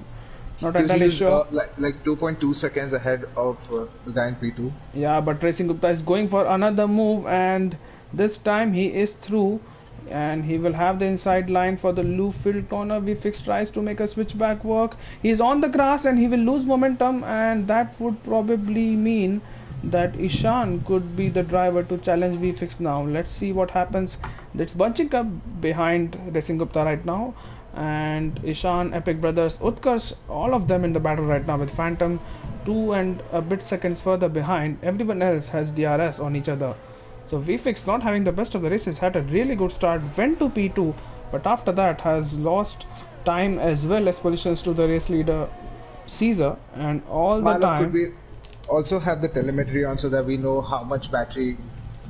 Not entirely He's sure. like 2.2 seconds ahead of the guy in P2. Yeah, but Racing Gupta is going for another move, and this time he is through, and he will have the inside line for the Lewfield corner. VFX tries to make a switchback work. He's on the grass and he will lose momentum, and that would probably mean that Ishan could be the driver to challenge VFX now. Let's see what happens. It's bunching up behind Racing Gupta right now, and Ishan, Epic Brothers, Utkarsh, all of them in the battle right now with Phantom 2 and a bit seconds further behind. Everyone else has DRS on each other. So VFix, not having the best of the races, had a really good start, went to P2, but after that has lost time as well as positions to the race leader Caesar, and all the Mala, could time. we also have the telemetry on so that we know how much battery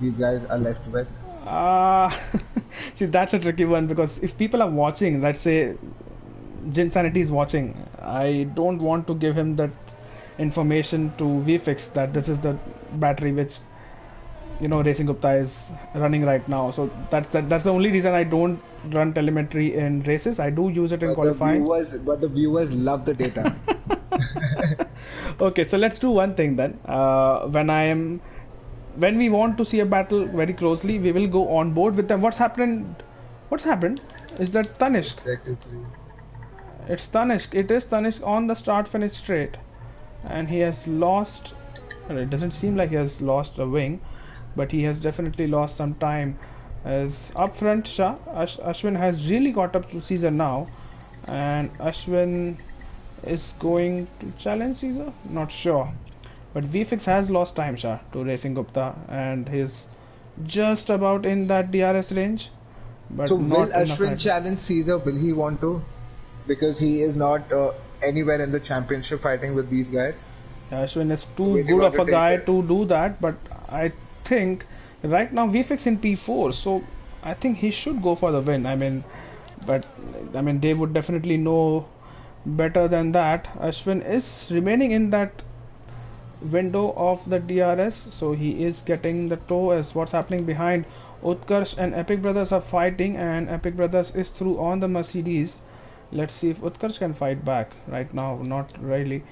these guys are left with? Uh, see, that's a tricky one because if people are watching, let's say Jinsanity is watching, I don't want to give him that information to VFix that this is the battery which Racing Gupta is running right now. So that's the only reason I don't run telemetry in races. I do use it in qualifying. But the viewers love the data. Okay, so let's do one thing then. When we want to see a battle very closely, we will go on board with them. What's happened? Is that Tanishq? It's Tanishq. It is Tanishq on the start-finish straight, and he has lost. Well, it doesn't seem like he has lost a wing, but he has definitely lost some time. As up front, Ashwin has really got up to Caesar now, and Ashwin is going to challenge Caesar. Not sure. But VFix has lost time, to Racing Gupta, and he's just about in that DRS range. But so will Ashwin challenge Caesar? Will he want to? Because he is not anywhere in the championship fighting with these guys. Ashwin is too good of a guy to do that, but I think right now VFix in P4, so I think he should go for the win. But they would definitely know better than that. Ashwin is remaining in that window of the DRS, so he is getting the toe. As what's happening behind, Utkarsh and Epic Brothers are fighting, and Epic Brothers is through on the Mercedes. Let's see if Utkarsh can fight back. Right now, not really.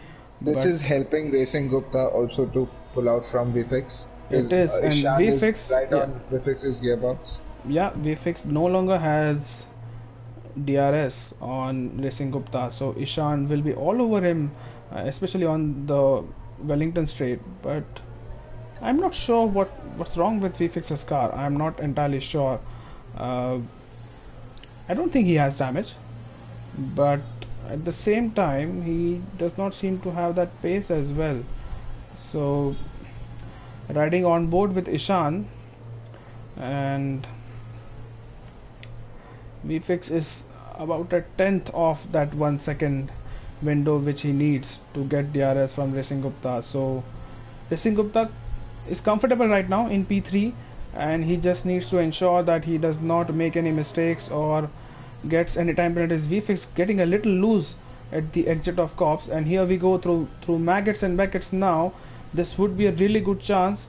This is helping Racing Gupta also to pull out from VFix. It is, and VFix right on VFX's gearbox. Yeah, VFX no longer has DRS on Racing Gupta, so Ishan will be all over him, especially on the Wellington straight. But I'm not sure what's wrong with VFX's car. I'm not entirely sure. I don't think he has damage, but at the same time he does not seem to have that pace as well. So riding on board with Ishan, and VFX is about a tenth of that 1 second window which he needs to get DRS from Racing Gupta. So Racing Gupta is comfortable right now in P3, and he just needs to ensure that he does not make any mistakes or gets any time penalties. VFX getting a little loose at the exit of Cops, and here we go through Maggots and Beckets now. This would be a really good chance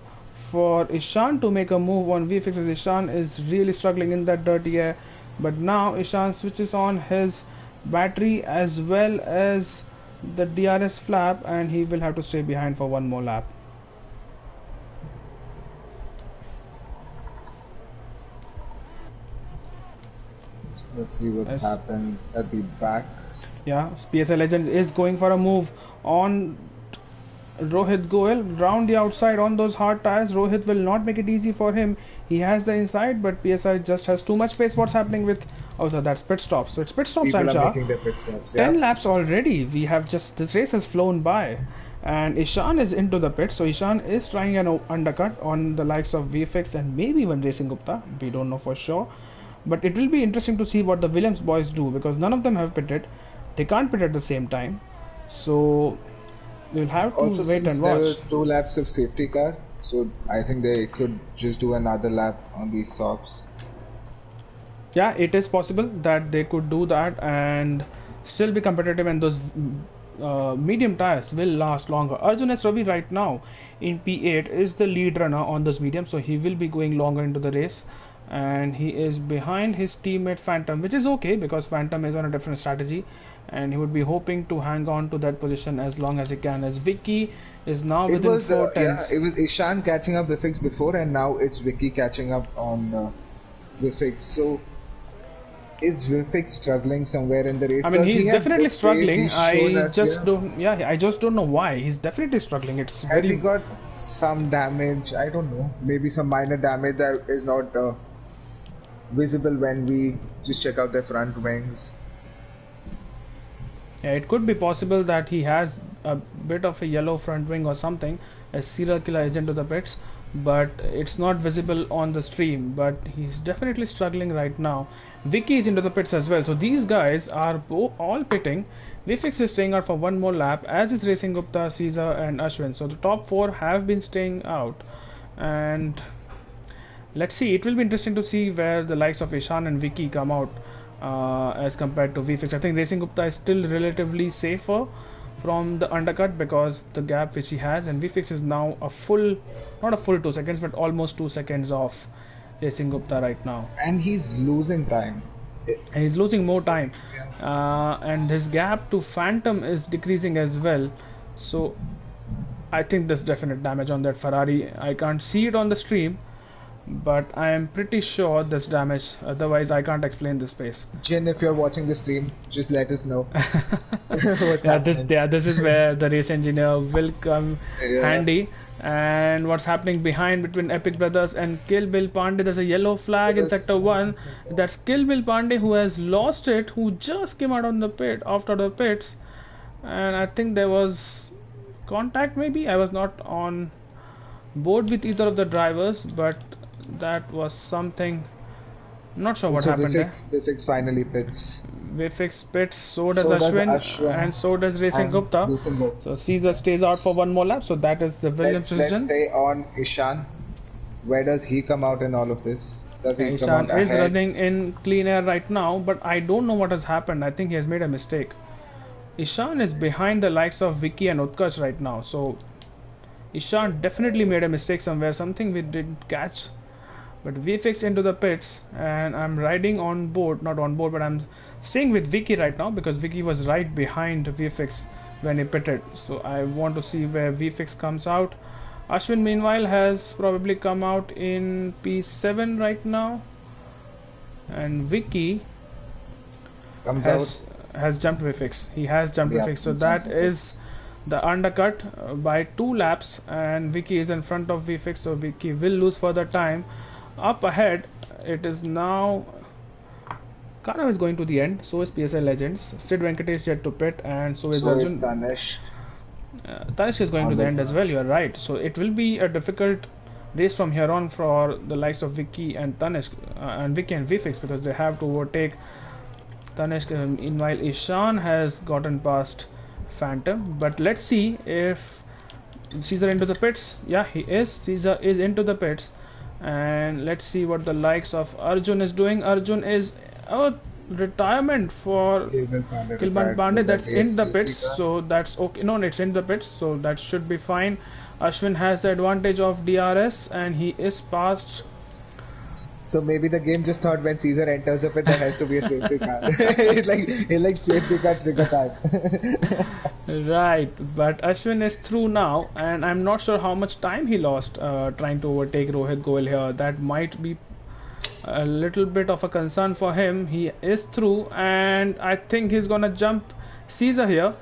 for Ishan to make a move on VFX, as Ishan is really struggling in that dirty air. But now Ishan switches on his battery as well as the DRS flap, and he will have to stay behind for one more lap. Let's see what's happened at the back. Yeah, PSI Legends is going for a move on Rohit Goel round the outside on those hard tires. Rohit will not make it easy for him. He has the inside, but PSI just has too much pace. What's happening with... Oh, so that's pit stops. So it's pit stops, People are making their pit stops, 10 laps already. We have just... This race has flown by. And Ishan is into the pit. So Ishan is trying an undercut on the likes of VFX and maybe even Racing Gupta. We don't know for sure. But it will be interesting to see what the Williams boys do, because none of them have pitted. They can't pit at the same time. So... we'll have to also, wait and watch. There were 2 laps of safety car, so I think they could just do another lap on these softs. Yeah, it is possible that they could do that and still be competitive, and those medium tires will last longer. Arjun S. Ravi right now in P8 is the lead runner on those medium, so he will be going longer into the race, and he is behind his teammate Phantom, which is okay because Phantom is on a different strategy, and he would be hoping to hang on to that position as long as he can, as Vicky is now within 4 tenths. It was Ishan catching up VFX before, and now it's Vicky catching up on VFX. So is VFX struggling somewhere in the race? I mean, he's definitely struggling. I just don't know why. He's definitely struggling. Has he got some damage? I don't know. Maybe some minor damage that is not visible when we just check out their front wings. Yeah, it could be possible that he has a bit of a yellow front wing or something, a serial killer is into the pits, but it's not visible on the stream. But he's definitely struggling right now. Vicky is into the pits as well. So these guys are all pitting. Vfix is staying out for one more lap, as is Racing Gupta, Caesar, and Ashwin. So the top four have been staying out, and let's see. It will be interesting to see where the likes of Ishan and Vicky come out as compared to VFX. I think Racing Gupta is still relatively safer from the undercut because the gap which he has, and VFX is now a full, not a full 2 seconds, but almost 2 seconds off Racing Gupta right now. And he's losing time. And he's losing more time, and his gap to Phantom is decreasing as well. So I think there's definite damage on that Ferrari. I can't see it on the stream, but I am pretty sure there's damage. Otherwise, I can't explain this pace. Jin, if you're watching the stream, just let us know. What's This is where the race engineer will come handy. And what's happening behind between Epic Brothers and Kill Bill Pandey? There's a yellow flag in Sector 1. That's Kill Bill Pandey who has lost it, who just came out on the pit, after the pits. And I think there was contact maybe. I was not on board with either of the drivers, but that was something. Not sure what happened there. Vfix finally pits. Vfix pits, so does Ashwin, and so does Racing Gupta. So Caesar stays out for one more lap. So that is the Williams decision. Let's stay on Ishan. Where does he come out in all of this? Does he Ishan come out is ahead? running in clean air right now, but I don't know what has happened. I think he has made a mistake. Ishan is behind the likes of Vicky and Utkarsh right now. So Ishan definitely made a mistake somewhere, something we didn't catch. But VFX into the pits, and I'm riding on board, not on board, but I'm staying with Vicky right now because Vicky was right behind VFX when he pitted. So I want to see where VFX comes out. Ashwin meanwhile has probably come out in P7 right now, and Vicky has jumped VFX. He has jumped VFX, so that is the undercut by 2 laps, and Vicky is in front of VFX, so Vicky will lose further time. Up ahead, it is now Kanav is going to the end, so is PSI Legends. Sid Venkatesh yet to pit, and so is Arjun. Tanish. Tanish is going to the end as well, you are right. So it will be a difficult race from here on for the likes of Vicky and Tanish, and Vicky and VFX, because they have to overtake Tanish. Meanwhile, Ishan has gotten past Phantom, but let's see if Caesar into the pits. Yeah, he is. Caesar is into the pits. And let's see what the likes of Arjun is doing. Arjun is retirement for Kilban Pandey. That's in the pits, so that's okay. No, it's in the pits, so that should be fine. Ashwin has the advantage of DRS, and he is past. So maybe the game just thought when Caesar enters the pit, there has to be a safety car. it's like safety car trigger time. Right, but Ashwin is through now, and I'm not sure how much time he lost trying to overtake Rohit Goel here. That might be a little bit of a concern for him. He is through, and I think he's gonna jump Caesar here.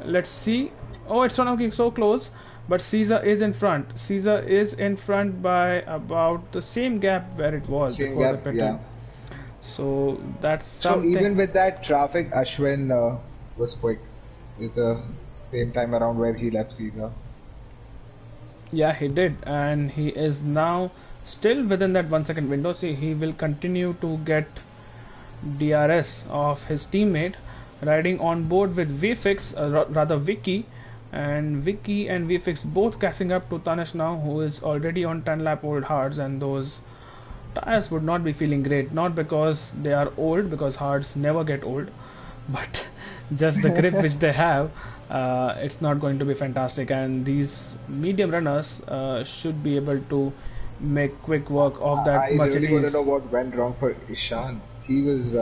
Let's see. Oh, it's not looking so close, but Caesar is in front. Caesar is in front by about the same gap where it was before the pitting. Yeah. So that's something. So even with that traffic, Ashwin was quick. At the same time around where he left Caesar. Yeah, he did, and he is now still within that 1 second window. See, he will continue to get DRS of his teammate, riding on board with VFX, rather Vicky, and Vicky and VFX both catching up to Tanish now, who is already on 10 lap old hards, and those tires would not be feeling great, not because they are old, because hards never get old, but just the grip which they have, it's not going to be fantastic, and these medium runners should be able to make quick work of that Mercedes. I really want to know what went wrong for Ishan. He was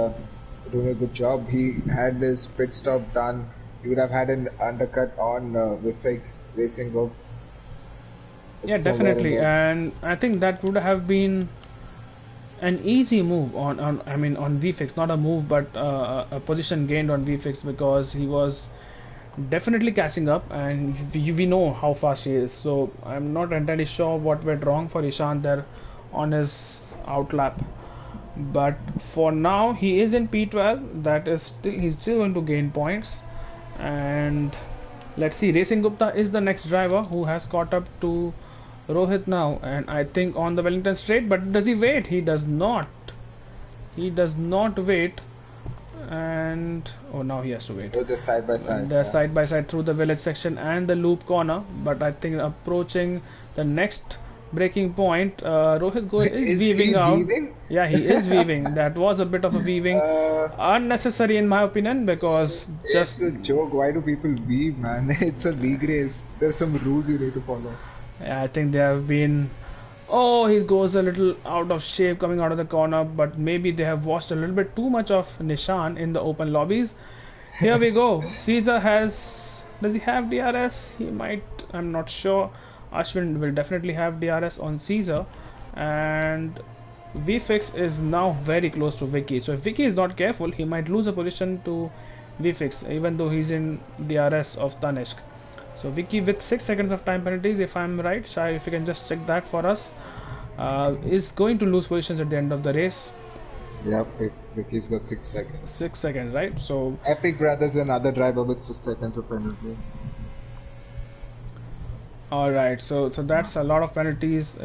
doing a good job. He had his pit stop done. He would have had an undercut on Vfix Racing Group. Yeah, definitely, and I think that would have been an easy move on VFX, not a move, but a position gained on VFX, because he was definitely catching up, and we know how fast he is. So I'm not entirely sure what went wrong for Ishan there on his outlap, but for now he is in P12. That is still, he's still going to gain points, And let's see, Racing Gupta is the next driver who has caught up to Rohit now, and I think on the Wellington Straight. But does he wait? He does not. He does not wait. And oh, now he has to wait. They're just side by side. They're side by side through the village section and the loop corner. But I think approaching the next breaking point, Rohit Goyal is weaving out. Weaving? Yeah, he is weaving. That was a bit of a weaving, unnecessary in my opinion, because Just a joke. Why do people weave, man? It's a league race. There's some rules you need to follow. yeah, I think they have been. Oh, he goes a little out of shape coming out of the corner, but maybe they have watched a little bit too much of Nishan in the open lobbies. Here we go. Caesar has. Does he have DRS? He might. I'm not sure. Ashwin will definitely have DRS on Caesar, and VFix is now very close to Vicky. So if Vicky is not careful, he might lose a position to VFix, even though he's in DRS of Tanishq. So Vicky with 6 seconds of time penalties, if I'm right. Shai, if you can just check that for us, is going to lose positions at the end of the race. Yep, Vicky's got 6 seconds. 6 seconds, right? So Epic Brothers, another driver with 6 seconds of penalty. all right, so that's a lot of penalties.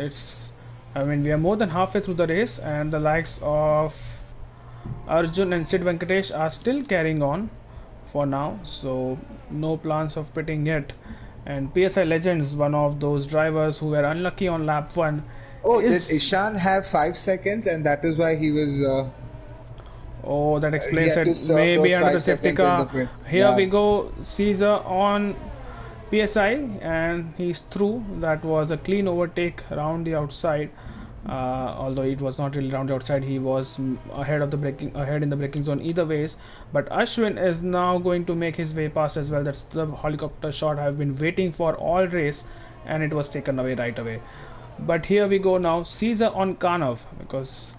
I mean, we are more than halfway through the race, and the likes of Arjun and Sid Venkatesh are still carrying on for now. So no plans of pitting yet. And PSI Legends, one of those drivers who were unlucky on lap 1. Oh, did Ishan have 5 seconds, and that is why he was? Oh, that he explains had to it. serve Maybe those under the 5 safety seconds in car. the pits. Here Yeah. we go. Caesar on PSI, and he's through. That was a clean overtake around the outside. Although it was not really around the outside, he was ahead in the braking zone either ways. But Ashwin is now going to make his way past as well. That's the helicopter shot I've been waiting for all race, and it was taken away right away. But here we go now. Caesar on Kanav, because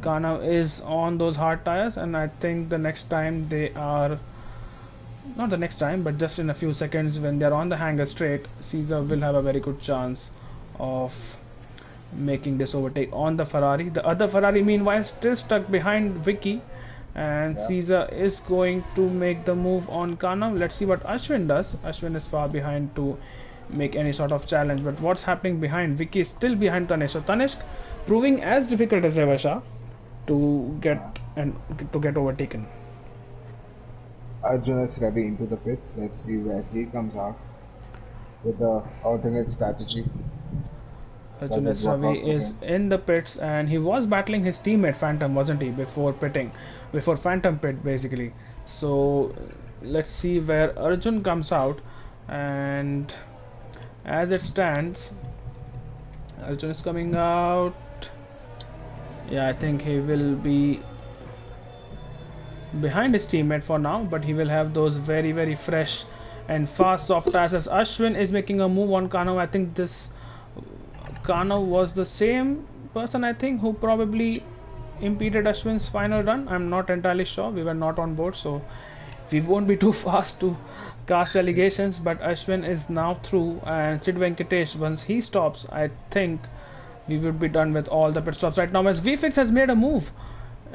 Kanav is on those hard tires, and I think the next time they are, not the next time, but just in a few seconds when they're on the hanger straight, Caesar will have a very good chance of making this overtake on the Ferrari. The other Ferrari meanwhile still stuck behind Vicky, and Yeah. Caesar is going to make the move on Kanav. Let's see what Ashwin does. Ashwin is far behind to make any sort of challenge, but what's happening behind? Vicky is still behind Tanishq. So Tanishq proving as difficult as ever, Shah, to get overtaken. Arjun is ready into the pits. Let's see where he comes out with the alternate strategy. Arjunas it work Ravi out for is him? in the pits, and he was battling his teammate Phantom, wasn't he, before Phantom pit basically. So let's see where Arjun comes out, and as it stands, Arjun is coming out. Yeah, I think he will be behind his teammate for now, but he will have those very, very fresh and fast soft tires as Ashwin is making a move on Kanav. I think this Kanav was the same person, I think, who probably impeded Ashwin's final run. I'm not entirely sure. We were not on board, so we won't be too fast to cast allegations. But Ashwin is now through, and Sid Venkatesh, once he stops, I think we would be done with all the pit stops right now. As VFix has made a move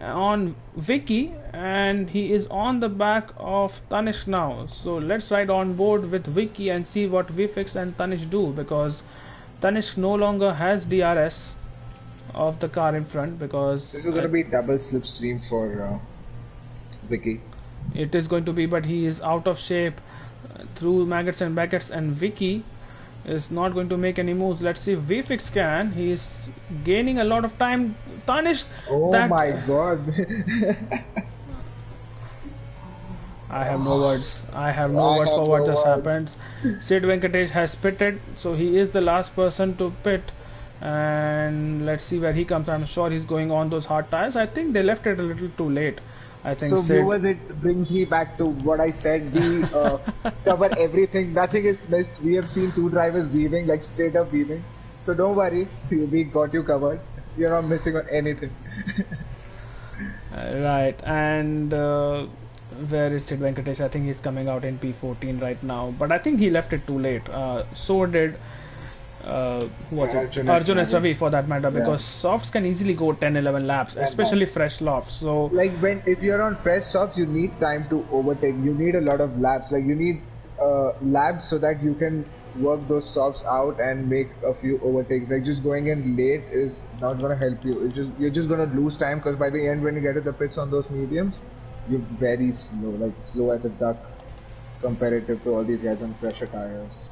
on Vicky, and he is on the back of Tanishq now. So let's ride on board with Vicky and see what VFix and Tanishq do, because Tanishq no longer has DRS of the car in front, because This is going to be double slipstream for Vicky. it is going to be, but he is out of shape through Maggots and Beckets, and Vicky is not going to make any moves. Let's see if VFix can. He is gaining a lot of time. Tanishq, Oh that- my god. I have no words. I have no I words have for what no just words. happened. Sid Venkatesh has pitted, so he is the last person to pit. And let's see where he comes. I'm sure he's going on those hard tires. I think they left it a little too late. I think So Sid, viewers, it brings me back to what I said. We cover everything. Nothing is missed. We have seen two drivers weaving, like straight up weaving. So don't worry, we got you covered. You're not missing on anything. right. And where is Sid Venkatesh? I think he's coming out in P14 right now. But I think he left it too late. So did who was it? Arjun S. Arjun S. Ravi. Ravi for that matter, Yeah. because softs can easily go 10, 11 laps, 10 especially laps. fresh softs. So Like if you're on fresh softs, you need time to overtake. You need a lot of laps. Like you need laps so that you can work those softs out and make a few overtakes. Like just going in late is not gonna help you. You're just gonna lose time because by the end when you get to the pits on those mediums, you're very slow, like slow as a duck comparative to all these guys on fresher tires.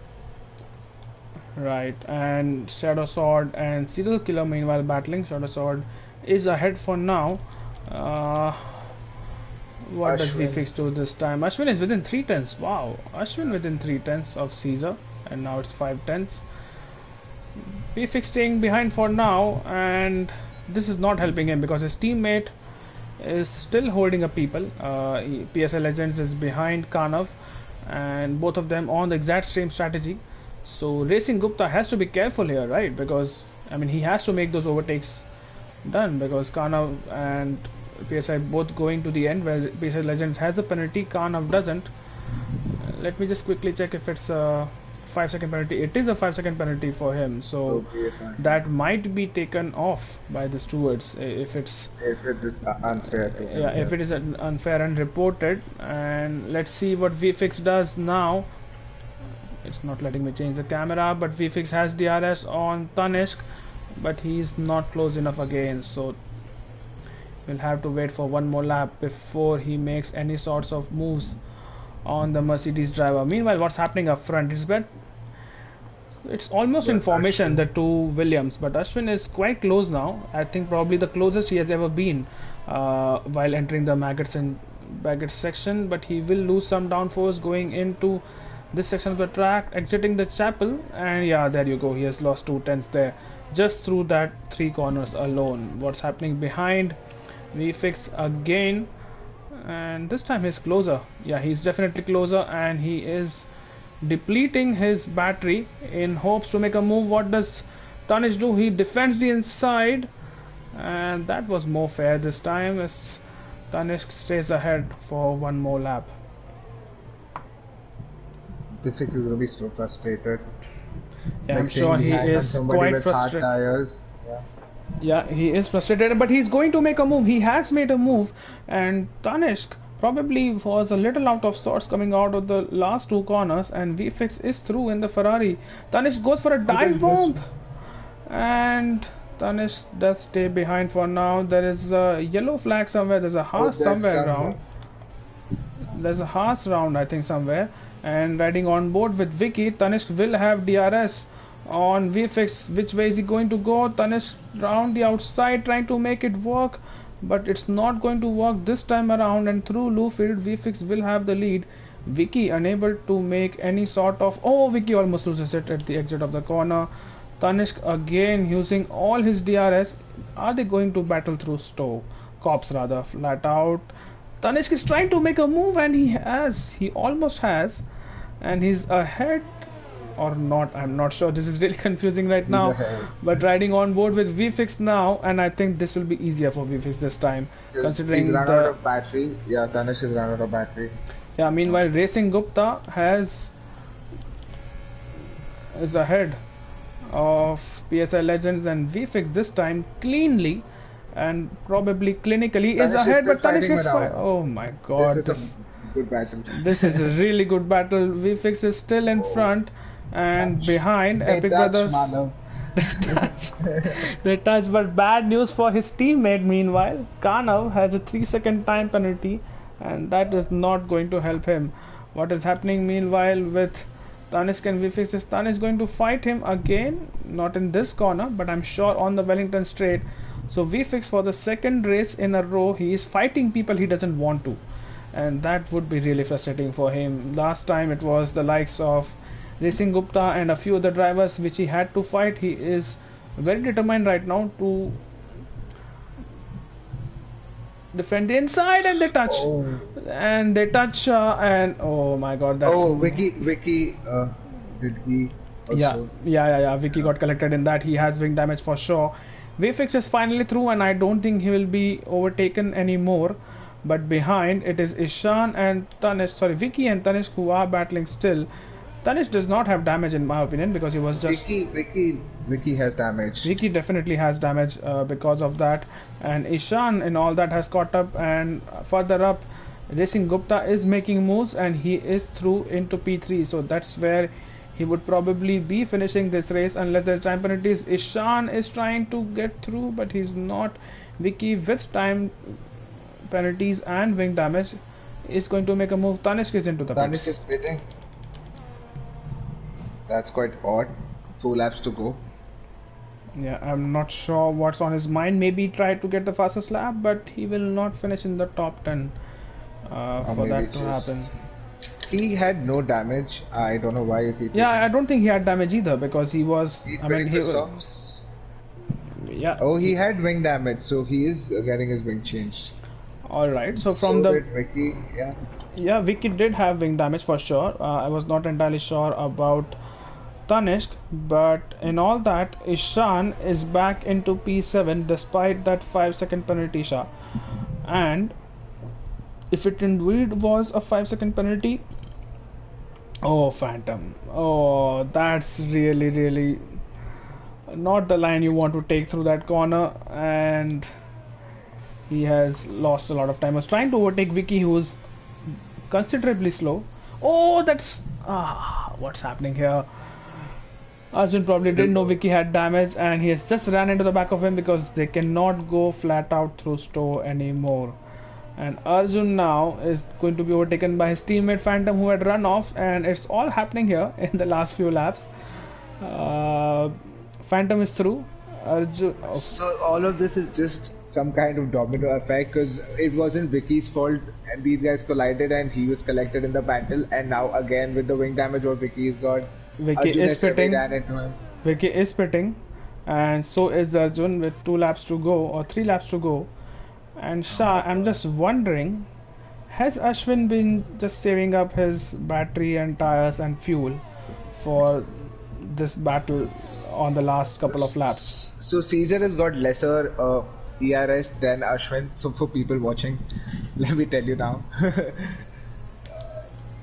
right, and Shadow Sword and Serial Killer meanwhile battling. Shadow Sword is ahead for now. Uh, what does Ashwin. VFix do this time? Ashwin is within 3 tenths. Wow, Ashwin within 3 tenths of Caesar, and now it's 5 tenths. VFix staying behind for now, and this is not helping him because his teammate is still holding up people. PSI Legends is behind Kanav, and both of them on the exact same strategy. So Racing Gupta has to be careful here, right? Because I mean he has to make those overtakes done because Kanav and PSI both going to the end where PSI Legends has a penalty, Kanav doesn't. Let me just quickly check if it's a 5 second penalty. It is a 5 second penalty for him, so Oh, PSI. that might be taken off by the stewards if it's If it is unfair to him. yeah, if it is unfair and reported. And let's see what VFix does now. It's not letting me change the camera, but VFix has DRS on Tanishq, but he's not close enough again, so we'll have to wait for one more lap before he makes any sorts of moves on the Mercedes driver. Meanwhile, what's happening up front is that it's almost in formation, Ashwin. the two Williams, but Ashwin is quite close now. I think probably the closest he has ever been while entering the Baggett section, but he will lose some downforce going into this section of the track, exiting the chapel, and yeah, there you go. He has lost 2 tenths there just through that 3 corners alone. What's happening behind? VFix again, and this time he's closer. Yeah, he's definitely closer, and he is depleting his battery in hopes to make a move. What does Tanishq do? He defends the inside, and that was more fair this time as Tanishq stays ahead for one more lap. VFix is gonna be so frustrated. Yeah, Like I'm staying sure he behind on is somebody quite with hard frustrated. tires. Yeah. Yeah, he is frustrated, but he's going to make a move. He has made a move, and Tanishq probably was a little out of sorts coming out of the last 2 corners, and VFX is through in the Ferrari. Tanishq goes for a dive bomb, and Tanishq does stay behind for now. There is a yellow flag somewhere. There's a Haas somewhere around. There's a Haas round, I think, somewhere. And riding on board with Vicky, Tanishq will have DRS on VFX. Which way is he going to go? Tanishq round the outside trying to make it work, but it's not going to work this time around, and through Lewfield, VFX will have the lead. Vicky unable to make any sort of... Oh, Vicky almost loses it at the exit of the corner. Tanishq again using all his DRS. Are they going to battle through cops rather, flat out? Tanishq is trying to make a move, and he almost has, and he's ahead or not, I'm not sure. This is really confusing right now. ahead. But riding on board with VFX now, and I think this will be easier for VFX this time, considering he's run out of battery. Yeah, Tanishq has run out of battery. yeah. Meanwhile, Racing Gupta is ahead of PSI Legends and VFX this time cleanly, and probably clinically is Tanishq is ahead, still but Tanishq fighting is around. oh my god, This is a good battle. this is a really good battle. VFX is still in front, and behind They Epic touch, Brothers. Manav. They touch, but bad news for his teammate. Meanwhile, Kanav has a 3-second time penalty, and that is not going to help him. What is happening meanwhile with Tanishq and VFX is Tanishq going to fight him again, not in this corner, but I'm sure on the Wellington straight. So VFX for the second race in a row, he is fighting people he doesn't want to, and that would be really frustrating for him. Last time it was the likes of Racing Gupta and a few other drivers which he had to fight. He is very determined right now to defend the inside, and they touch. Oh. And they touch, and oh my god, that's... Oh, Vicky, did he also? Yeah. Vicky got collected in that. He has wing damage for sure. VFX is finally through, and I don't think he will be overtaken anymore. But behind it is Ishan and Tanishq, sorry, Vicky and Tanishq who are battling still. Tanish does not have damage in my opinion because he was just. Vicky has damage. Vicky definitely has damage because of that, and Ishan in all that has caught up, and further up, Racing Gupta is making moves and he is through into P3, so that's where he would probably be finishing this race unless there's time penalties. Ishan is trying to get through, but he's not. Vicky with time penalties and wing damage is going to make a move. Tanishq is into the pits. Tanishq is pitting. That's quite odd. 4 laps to go. Yeah, I'm not sure what's on his mind. Maybe try to get the fastest lap, but he will not finish in the top 10 for that to happen. He had no damage. I don't know why is he. Yeah, I don't think he had damage either because he was. He's yeah. Oh, he had wing damage, so he is getting his wing changed. All right. So from the did Vicky, yeah. Yeah, Vicky did have wing damage for sure. I was not entirely sure about Tanishq, but in all that, Ishan is back into P7 despite that 5-second penalty shot. And if it indeed was a 5-second penalty, oh Phantom, oh that's really not the line you want to take through that corner, and he has lost a lot of time. I was trying to overtake Vicky, who's considerably slow. Oh, that's what's happening here? Arjun probably didn't know Vicky had damage and he has just ran into the back of him because they cannot go flat out through Stowe anymore. And Arjun now is going to be overtaken by his teammate Phantom, who had run off, and it's all happening here in the last few laps. Phantom is through. Arjun, So all of this is just some kind of domino effect because it wasn't Vicky's fault and these guys collided and he was collected in the battle, and now again with the wing damage what Vicky's got. Vicky Arjun is pitting. Vicky is pitting, and so is Arjun with 2 laps to go or 3 laps to go. And Shah, I'm just wondering, has Ashwin been just saving up his battery and tires and fuel for this battle on the last couple of laps? So Caesar has got lesser ERS than Ashwin. So for people watching, let me tell you now.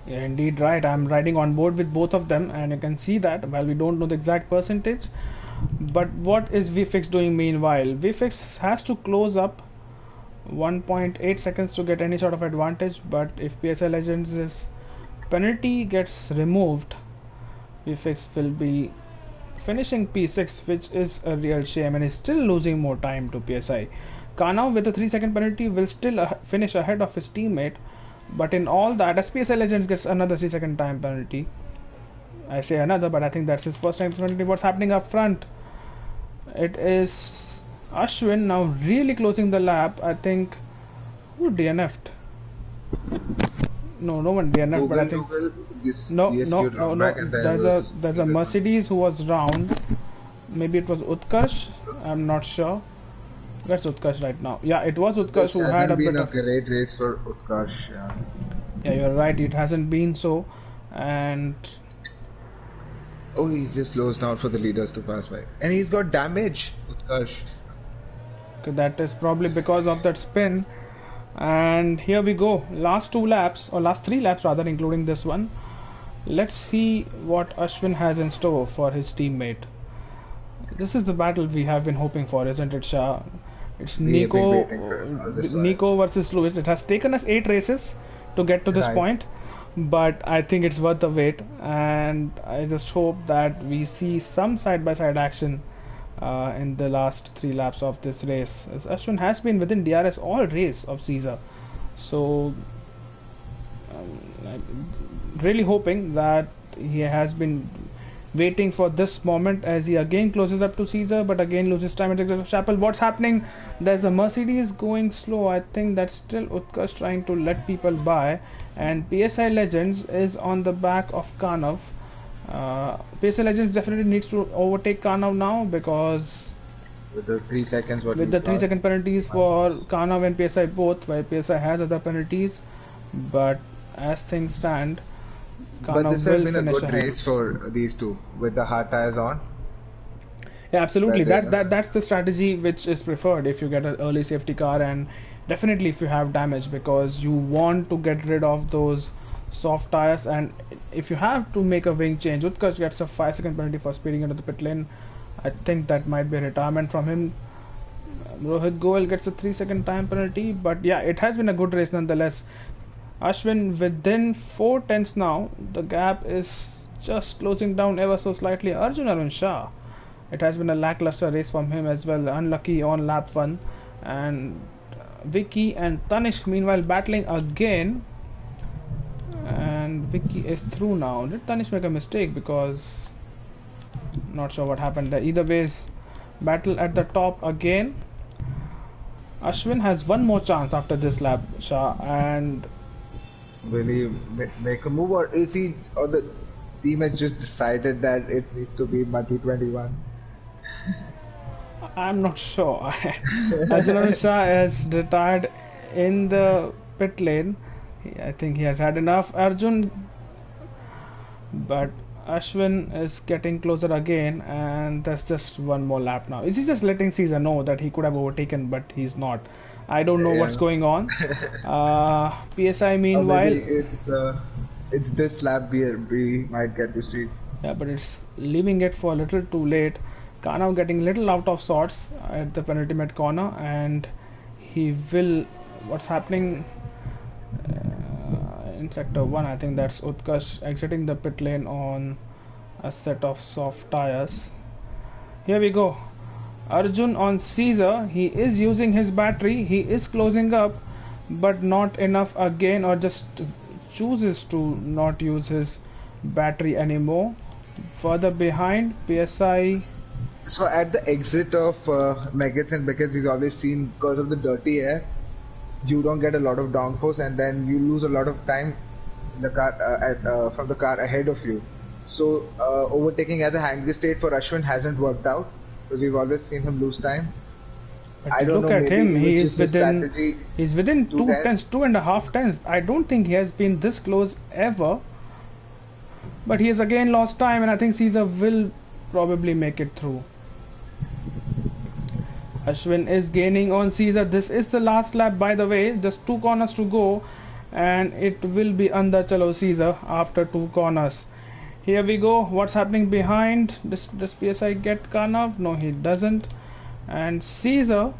Yeah, indeed, right. I'm riding on board with both of them, and you can see that. While we don't know the exact percentage, but what is VFix doing meanwhile? VFix has to close up 1.8 seconds to get any sort of advantage, but if PSI Legends' penalty gets removed, VFix will be finishing P6, which is a real shame, and is still losing more time to PSI. Kanav with a 3-second penalty will still finish ahead of his teammate, but in all that, as PSI Legends gets another 3-second time penalty, I say another, but I think that's his first time penalty. What's happening up front? It is Ashwin now really closing the lap. I think who DNF'd? No one DNF'd, but I think no. There's a Mercedes who was round. Maybe it was Utkarsh. I'm not sure. That's Utkarsh right now. Yeah, it was Utkarsh who had a bit of a great race for Utkarsh. Yeah, you're right. It hasn't been so, and oh, he just slows down for the leaders to pass by, and he's got damage. Utkarsh. Okay, that is probably because of that spin. And here we go. Last 2 laps, or last 3 laps rather, including this one. Let's see what Ashwin has in store for his teammate. This is the battle we have been hoping for, isn't it, Shah? It's Nico versus Lewis. It has taken us 8 races to get to this point, but I think it's worth the wait, and I just hope that we see some side-by-side action in the last 3 laps of this race, as Ashwin has been within DRS all race of Caesar. So I'm really hoping that he has been waiting for this moment as he again closes up to Caesar, but again loses time at Chapel. What's happening? There's a Mercedes going slow. I think that's still Utkarsh trying to let people by, and PSI Legends is on the back of Kanav. PSI Legends definitely needs to overtake Kanav now, because with the 3 seconds, with the 3-second penalties for Kanav and PSI both, while PSI has other penalties, but as things stand, Kanav but this has been a good race for these two with the hard tires on. Yeah, absolutely. That's the strategy which is preferred if you get an early safety car, and definitely if you have damage, because you want to get rid of those soft tires, and if you have to make a wing change, Utkarsh gets a 5-second penalty for speeding into the pit lane. I think that might be a retirement from him. Rohit Goel gets a 3-second time penalty, but yeah, it has been a good race nonetheless. Ashwin within 4 tenths now. The gap is just closing down ever so slightly. Arjun Shah. It has been a lackluster race from him as well. Unlucky on lap 1. And Vicky and Tanishq meanwhile battling again. And Vicky is through now. Did Tanishq make a mistake? Because not sure what happened there. Either ways, battle at the top again. Ashwin has one more chance after this lap, Shah, and will he make a move, or is he, or the team has just decided that it needs to be Matu 21? I'm not sure. Arjun Shah has retired in the pit lane. I think he has had enough. Arjun, but Ashwin is getting closer again, and there's just one more lap now. Is he just letting Caesar know that he could have overtaken, but he's not? I don't know what's going on. PSI meanwhile, maybe it's this lap we might get to see. Yeah, but it's leaving it for a little too late. Kanav getting little out of sorts at the penultimate corner, and he will. What's happening in sector 1? I think that's Utkarsh exiting the pit lane on a set of soft tires. Here we go. Arjun on Caesar. He is using his battery. He is closing up, but not enough again, or just chooses to not use his battery anymore. Further behind, PSI. So at the exit of Megaton, because we've always seen, because of the dirty air, you don't get a lot of downforce, and then you lose a lot of time in the car from the car ahead of you. So overtaking at the hangry state for Ashwin hasn't worked out, because we've always seen him lose time. But I don't look know, at him. He's within 2 tenths, 2.5 tenths. I don't think he has been this close ever. But he has again lost time, and I think Caesar will probably make it through. Ashwin is gaining on Caesar. This is the last lap, by the way. Just 2 corners to go, and it will be under Chalo Caesar after 2 corners. Here we go. What's happening behind? Does PSI get Kanav? No, he doesn't. And Caesar,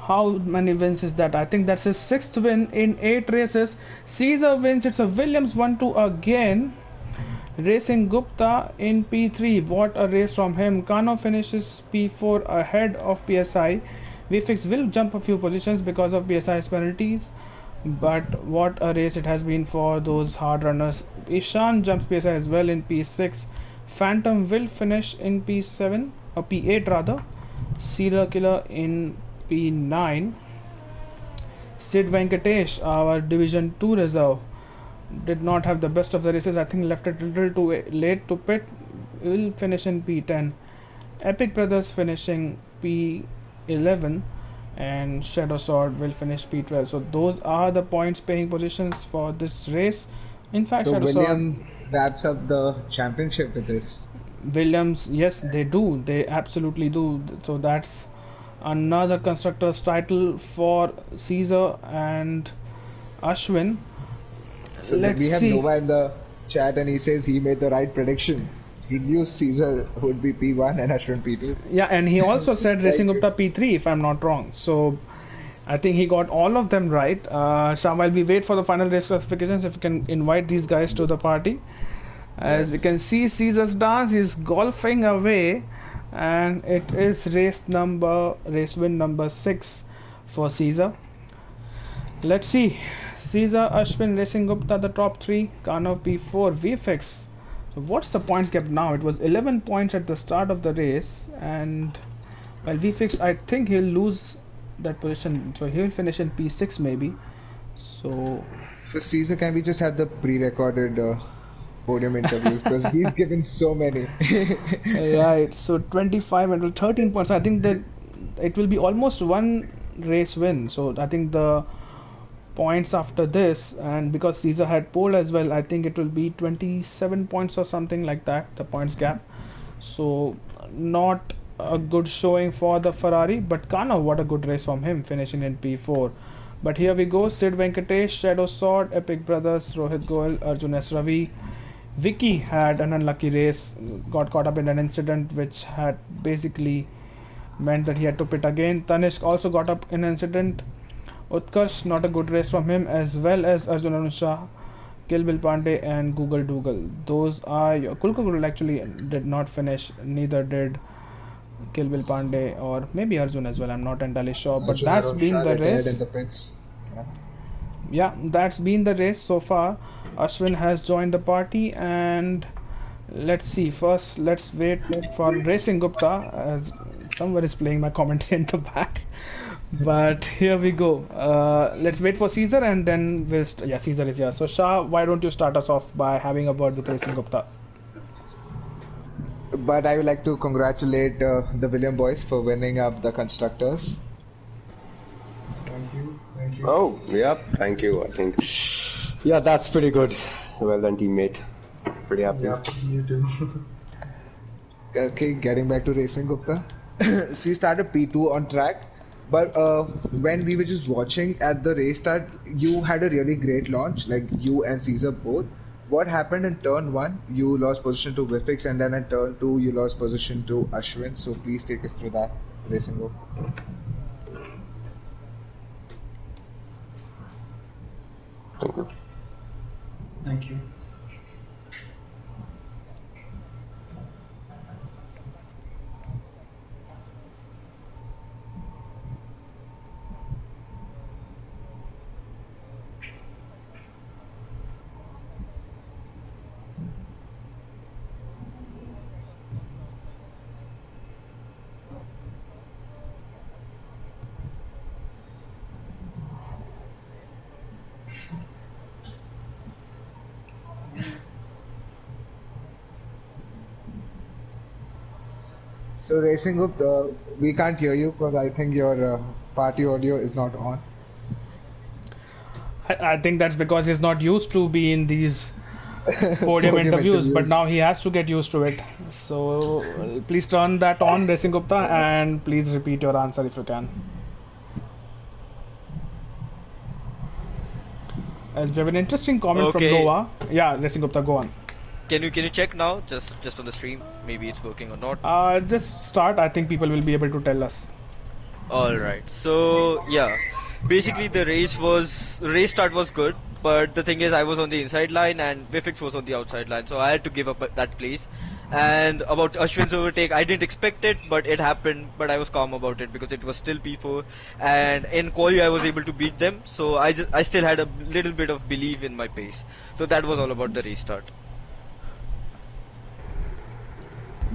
how many wins is that? I think that's his 6th win in 8 races. Caesar wins. It's a Williams 1-2 again. Racing Gupta in P3. What a race from him. Kano finishes P4 ahead of PSI. VFX will jump a few positions because of PSI's penalties, but what a race it has been for those hard runners. Ishan jumps PSI as well in P6. Phantom will finish in P7 or P8 rather. Serial Killer in P9. Sid Venkatesh, our Division 2 reserve, did not have the best of the races. I think left it a little too late to pit. Will finish in P10. Epic Brothers finishing P11, and Shadow Sword will finish P12. So those are the points paying positions for this race. In fact, so Shadow Williams Sword wraps up the championship with this. Williams, yes, they do. They absolutely do. So that's another constructors title for Caesar and Ashwin. So we have Nova in the chat, and he says he made the right prediction. He knew Caesar would be P1 and Ashwin P2. Yeah, and he also said Racing Gupta P3 if I'm not wrong. So I think he got all of them right. So while we wait for the final race classifications, if we can invite these guys to the party. As you can see, Caesar's dance is golfing away, and it is race win number 6 for Caesar. Let's see. Caesar, Ashwin, Racing Gupta, the top 3. Kanav P4, VFX. So what's the points gap now? It was 11 points at the start of the race, and well, VFX, I think he'll lose that position, so he'll finish in P6 maybe. So for Caesar, can we just have the pre-recorded podium interviews, because he's given so many. Right, so 25 and 13 points. I think that it will be almost one race win. So I think the points after this, and because Caesar had pole as well, I think it will be 27 points or something like that, the points gap. So not a good showing for the Ferrari, but Kano, what a good race from him, finishing in P4. But here we go. Sid Venkatesh, Shadow Sword, Epic Brothers, Rohit Goel, Arjun S. Ravi. Vicky had an unlucky race, got caught up in an incident which had basically meant that he had to pit again. Tanishq also got up in an incident. Utkarsh, not a good race from him, as well as Arjun Anusha, Kill Bill Pandey, and Google Dougal. Those are your. Kulkugul actually did not finish, neither did Kill Bill Pandey or maybe Arjun as well. I'm not entirely sure, but Arjun that's been Aronsha the retired in race. the pits. Yeah. Yeah, that's been the race so far. Ashwin has joined the party, and let's see. First, let's wait for Racing Gupta as someone is playing my commentary in the back. But here we go. Let's wait for Caesar, and then yeah, Caesar is here. So Shah, why don't you start us off by having a word with Racing Gupta? But I would like to congratulate the William boys for winning up the constructors. Thank you. Thank you. Oh, yeah, thank you. I think, yeah, that's pretty good. Well done, teammate. Pretty happy. Yeah, you too. Okay, getting back to Racing Gupta. She started P2 on track, but when we were just watching at the race start, you had a really great launch, like you and Caesar both. What happened in turn 1? You lost position to Vifix, and then in turn 2, you lost position to Ashwin. So please take us through that, Racing Gupta. Thank you. Thank you. So Racing Gupta, we can't hear you because I think your party audio is not on. I think that's because he's not used to be in these podium Podium interviews, but interviews. now he has to get used to it. So please turn that on, Racing Gupta, and please repeat your answer if you can. As we have an interesting comment from Okay. Noah. Yeah, Racing Gupta, go on. Can you check now? Just on the stream. Maybe it's working or not. Just start. I think people will be able to tell us. All right. So yeah, basically the race start was good, but the thing is I was on the inside line and Vifix was on the outside line, so I had to give up that place. And about Ashwin's overtake, I didn't expect it, but it happened. But I was calm about it because it was still P4, and in quali I was able to beat them. So I still had a little bit of belief in my pace. So that was all about the restart.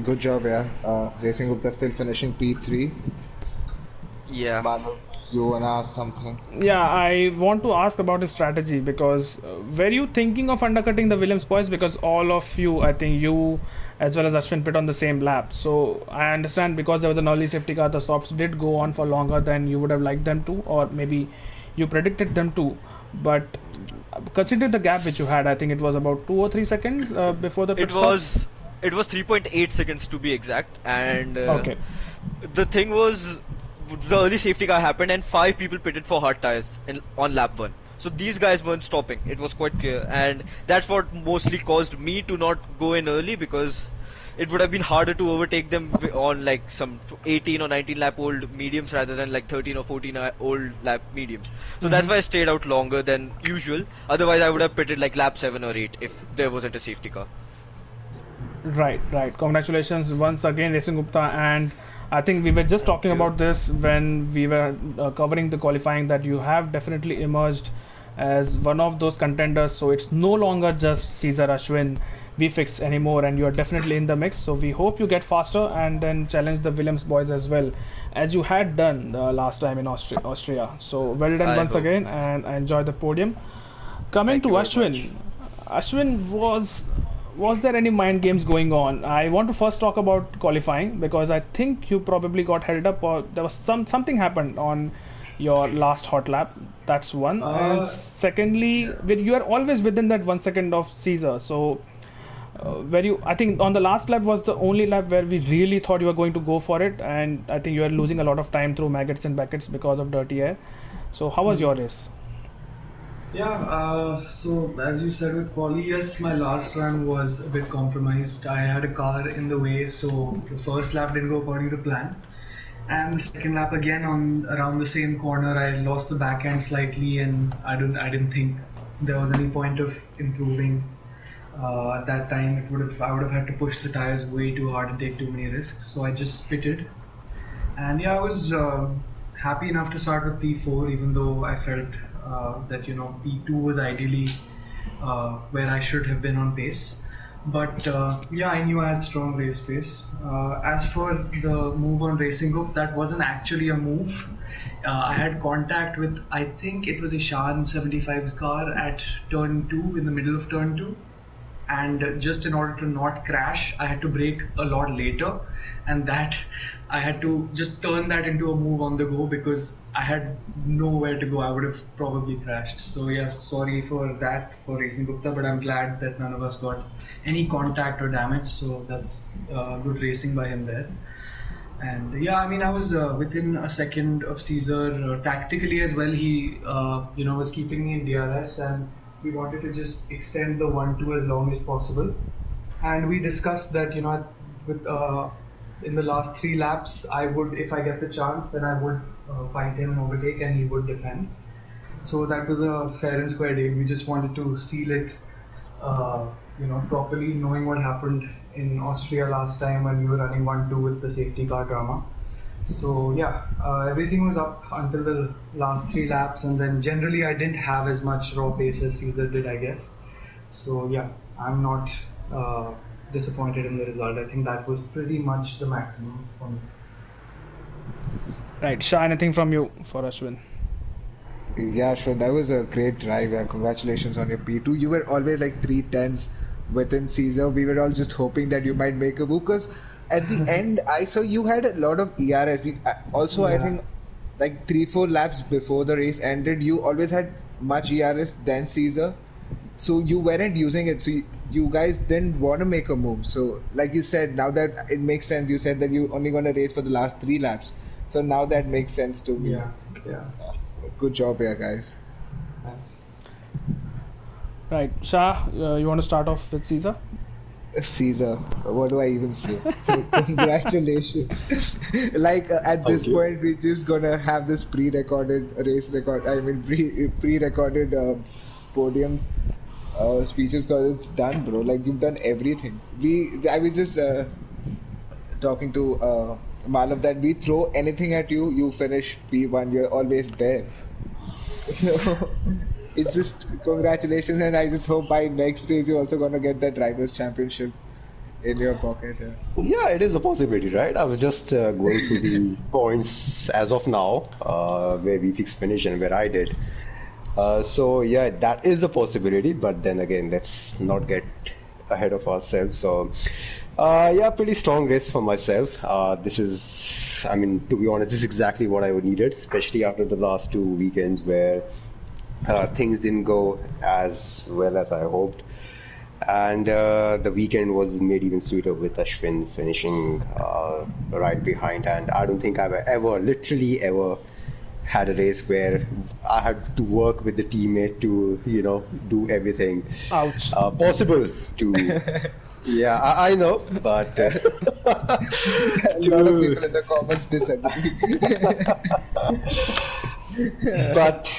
Good job, yeah. Racing Gupta still finishing P3. Yeah. Manav, you wanna ask something? Yeah, I want to ask about his strategy because were you thinking of undercutting the Williams boys? Because all of you, I think you as well as Ashwin pit on the same lap. So I understand because there was an early safety car, the softs did go on for longer than you would have liked them to, or maybe you predicted them to. But consider the gap which you had. I think it was about 2 or 3 seconds before the pit It stop. was 3.8 seconds to be exact, and Okay. the thing was the early safety car happened and 5 people pitted for hard tires on lap 1. So these guys weren't stopping. It was quite clear, and that's what mostly caused me to not go in early because it would have been harder to overtake them on like some 18 or 19 lap old mediums rather than like 13 or 14 old lap mediums. So that's why I stayed out longer than usual. Otherwise, I would have pitted like lap 7 or 8 if there wasn't a safety car. Right, right. Congratulations once again, Racing Gupta. And I think we were just talking about this when we were covering the qualifying that you have definitely emerged as one of those contenders. So it's no longer just Caesar, Ashwin, VFix anymore, and you are definitely in the mix. So we hope you get faster and then challenge the Williams boys as well, as you had done last time in Austria. So well done I once hope. again, and I enjoyed the podium. Coming Thank to you very Ashwin, Ashwin was there any mind games going on? I want to first talk about qualifying because I think you probably got held up or there was something happened on your last hot lap. That's one. And secondly, you are always within that 1 second of Caesar. So where you, I think on the last lap was the only lap where we really thought you were going to go for it, and I think you were losing a lot of time through maggots and buckets because of dirty air. So how was your race? Yeah, so as you said with Polly, yes, my last run was a bit compromised. I had a car in the way, so the first lap didn't go according to plan. And the second lap again on around the same corner, I lost the back end slightly, and I didn't think there was any point of improving. At that time, I would have had to push the tires way too hard and take too many risks. So I just pitted, and yeah, I was happy enough to start with P4, even though I felt that P2 was ideally where I should have been on pace. But yeah, I knew I had strong race pace. As for the move on Racing Hook, that wasn't actually a move. I had contact with, I think it was Ishan 75's car at turn 2, in the middle of turn 2. And just in order to not crash, I had to brake a lot later, and that I had to just turn that into a move on the go because I had nowhere to go. I would have probably crashed. So yes, sorry for that for Racing Gupta, but I'm glad that none of us got any contact or damage. So that's good racing by him there. And yeah, I mean, I was within a second of Caesar tactically as well. He was keeping me in DRS, and we wanted to just extend the 1-2 as long as possible. And we discussed that, with in the last 3 laps, I would, if I get the chance, then I would fight him and overtake, and he would defend. So that was a fair and square deal. We just wanted to seal it, properly, knowing what happened in Austria last time when we were running 1-2 with the safety car drama. So yeah, everything was up until the last 3 laps, and then generally I didn't have as much raw pace as Caesar did, I guess. So yeah, I'm not disappointed in the result. I think that was pretty much the maximum for me. Right, Shah, anything from you for Ashwin? Yeah, sure. That was a great drive. Yeah. Congratulations on your P2. You were always like 3 tenths within Caesar. We were all just hoping that you might make a move because at the end, I saw you had a lot of ERS. Also, yeah. I think like 3-4 laps before the race ended, you always had much ERS than Caesar. So you weren't using it. So you guys didn't want to make a move. So like you said, now that it makes sense, you said that you only going to race for the last 3 laps. So now that makes sense to me. Yeah. Good job here, guys. Right, Shah, you want to start off with Caesar? Caesar, what do I even say? Congratulations. At this point, we're just gonna have this pre-recorded race record. I mean, pre-recorded podiums speeches because it's done, bro. Like you've done everything. I was just talking to Malav that we throw anything at you, you finish P1. You're always there. So it's just congratulations, and I just hope by next stage you're also gonna get that drivers' championship in your pocket. Yeah, it is a possibility, right? I was just going through the points as of now, where VFX finished and where I did. So yeah, that is a possibility, but then again, let's not get ahead of ourselves. So yeah, pretty strong race for myself. This is, I mean, to be honest, this is exactly what I needed, especially after the last 2 weekends where things didn't go as well as I hoped. And the weekend was made even sweeter with Ashwin finishing right behind. And I don't think I've literally ever had a race where I had to work with the teammate to, do everything possible to... Yeah, I know, but a lot of people in the comments disagree. But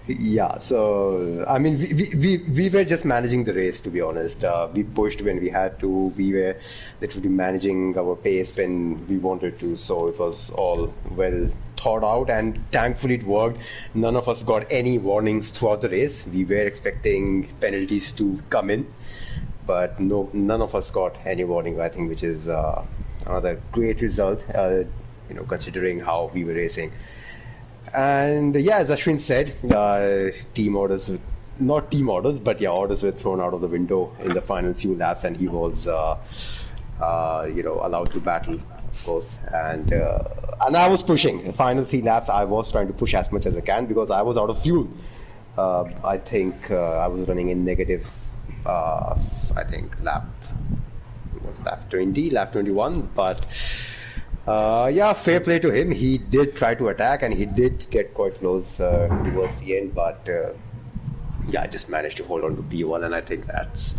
yeah, so I mean, we were just managing the race, to be honest. We pushed when we had to. We were literally managing our pace when we wanted to. So it was all well thought out, and thankfully it worked. None of us got any warnings throughout the race. We were expecting penalties to come in, but none of us got any warning, I think, which is another great result, considering how we were racing. And yeah, as Ashwin said, orders were thrown out of the window in the final few laps, and he was, allowed to battle, of course. And I was pushing. The final 3 laps, I was trying to push as much as I can because I was out of fuel. I think I was running in negative I think lap 20, lap 21. But yeah, fair play to him. He did try to attack and he did get quite close towards the end. But yeah, I just managed to hold on to P1, and I think that's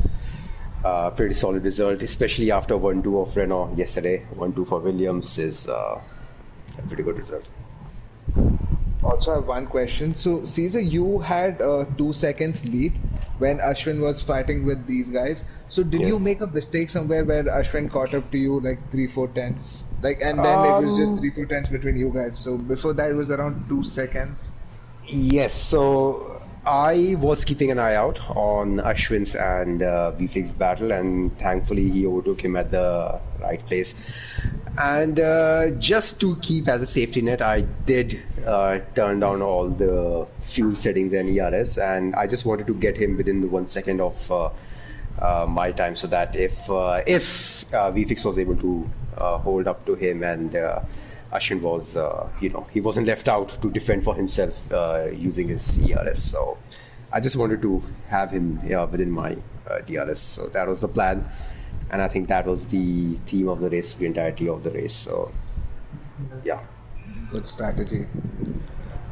a pretty solid result, especially after 1-2 of Renault yesterday. 1-2 for Williams is a pretty good result. Also, I have one question. So, Caesar, you had a 2 seconds lead when Ashwin was fighting with these guys. So, did you make a mistake somewhere where Ashwin caught up to you like 3-4 tenths? And then it was just 3-4 tenths between you guys. So, before that, it was around 2 seconds. Yes, so I was keeping an eye out on Ashwin's and VFlix's battle, and thankfully he overtook him at the right place. And just to keep as a safety net, I did turn down all the fuel settings and ERS, and I just wanted to get him within the 1 second of my time, so that if VFlix was able to hold up to him, and Ashwin was, he wasn't left out to defend for himself using his ERS. So I just wanted to have him within my DRS. So that was the plan. And I think that was the theme of the race, the entirety of the race. So, yeah. Good strategy.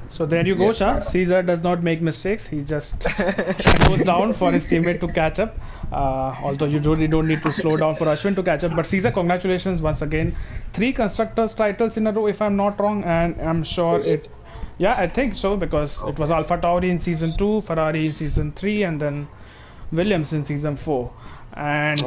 So there you go, Shah. Caesar does not make mistakes. He just goes down for his teammate to catch up. Although you really don't need to slow down for Ashwin to catch up. But Caesar, congratulations once again. 3 constructors titles in a row, if I'm not wrong. And I'm sure it... Yeah, I think so, because it was Alpha Tauri in Season 2, Ferrari in Season 3, and then Williams in Season 4. And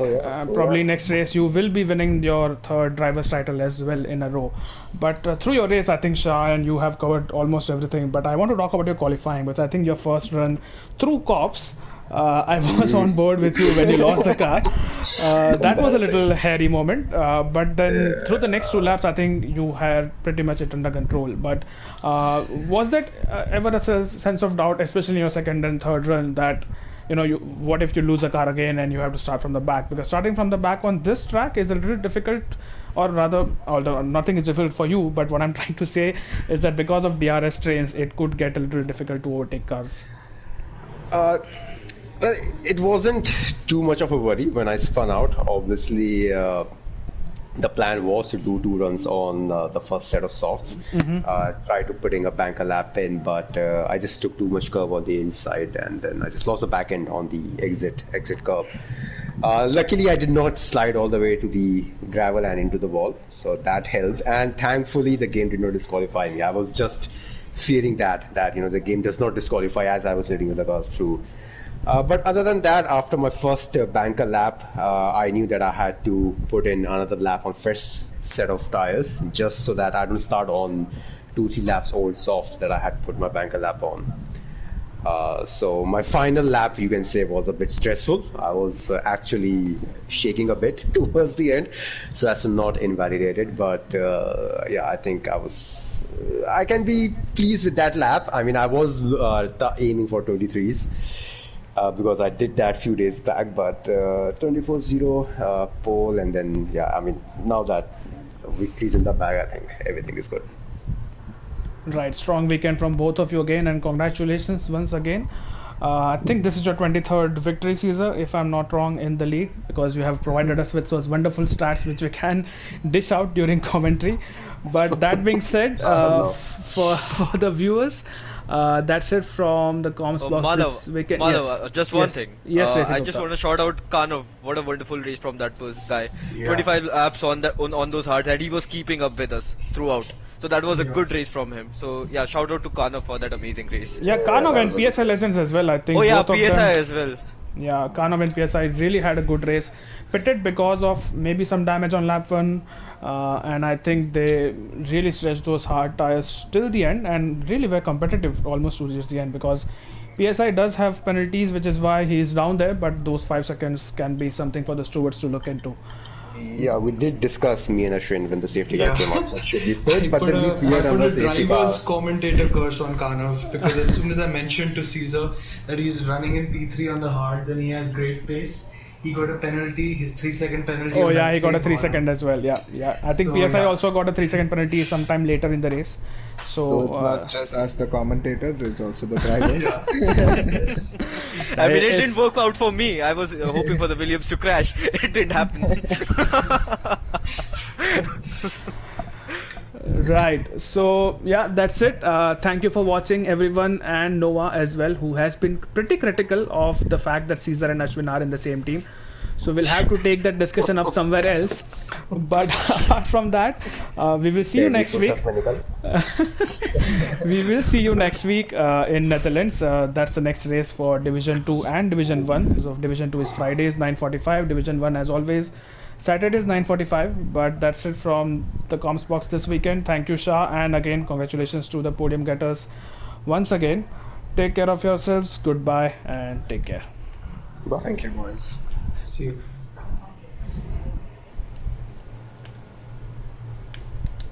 probably next race you will be winning your 3rd driver's title as well in a row. But through your race, I think, Shah, and you have covered almost everything. But I want to talk about your qualifying, which I think your first run through Cops. I was on board with you when you lost the car. That was a little hairy moment. But then through the next 2 laps, I think you had pretty much it under control. But was that ever a sense of doubt, especially in your 2nd and 3rd run, that what if you lose a car again and you have to start from the back? Because starting from the back on this track is a little difficult, or rather, although nothing is difficult for you, but what I'm trying to say is that because of DRS trains, it could get a little difficult to overtake cars. Well, it wasn't too much of a worry when I spun out. Obviously, the plan was to do 2 runs on the first set of softs. Try to putting a banker lap in, but I just took too much curve on the inside, and then I just lost the back end on the exit curve. Luckily, I did not slide all the way to the gravel and into the wall, so that helped. And thankfully, the game did not disqualify me. I was just fearing that the game does not disqualify as I was hitting the cars through. But other than that, after my first banker lap, I knew that I had to put in another lap on fresh set of tires, just so that I don't start on 2-3 laps old softs that I had put my banker lap on. So my final lap, you can say, was a bit stressful. I was actually shaking a bit towards the end, so that's not invalidated. But yeah, I think I can be pleased with that lap. I mean, I was aiming for 23s. Because I did that few days back, but 24-0 pole, and then now that the victory's in the bag, I think everything is good. Right, strong weekend from both of you again, and congratulations once again. I think this is your 23rd victory, Caesar, if I'm not wrong, in the league, because you have provided us with those wonderful stats which we can dish out during commentary. But that being said, for the viewers, that's it from the comms box this weekend. Madhav, just one thing. Yes, I just want to shout out Kanav. What a wonderful race from that guy. 25 laps on those hards, and he was keeping up with us throughout. So that was a good race from him. So yeah, shout out to Kanav for that amazing race. Yeah, Kanav and PSI Legends as well, I think. Oh yeah, both PSI of them, as well. Yeah, Kanav and PSI really had a good race. Pitted because of maybe some damage on lap 1, and I think they really stretched those hard tires till the end and really were competitive almost towards the end, because PSI does have penalties, which is why he's down there, but those 5 seconds can be something for the stewards to look into. Yeah, we did discuss me and Ashwin when the safety car came out. That should be put, but then we feared on the safety car. Driver's commentator curse on Kanav, because as soon as I mentioned to Caesar that he's running in P3 on the hards and he has great pace, he got a penalty, his 3-second penalty. Oh yeah, he got a 3 second as well. Yeah. I think PSI also got a 3-second penalty sometime later in the race. So it's not just us, the commentators; it's also the drivers. I mean, it didn't work out for me. I was hoping for the Williams to crash. It didn't happen. Right. So yeah, that's it. Thank you for watching, everyone, and Noah as well, who has been pretty critical of the fact that Caesar and Ashwin are in the same team. So we'll have to take that discussion up somewhere else. But apart from that, we will see you next week. We will see you next week in Netherlands. That's the next race for Division 2 and Division 1. So Division 2 is Fridays 9:45. Division 1, as always, Saturdays 9:45. But that's it from the comms box this weekend. Thank you, Shah, and again congratulations to the podium getters once again. Take care of yourselves. Goodbye and take care. Thank you, boys. See you.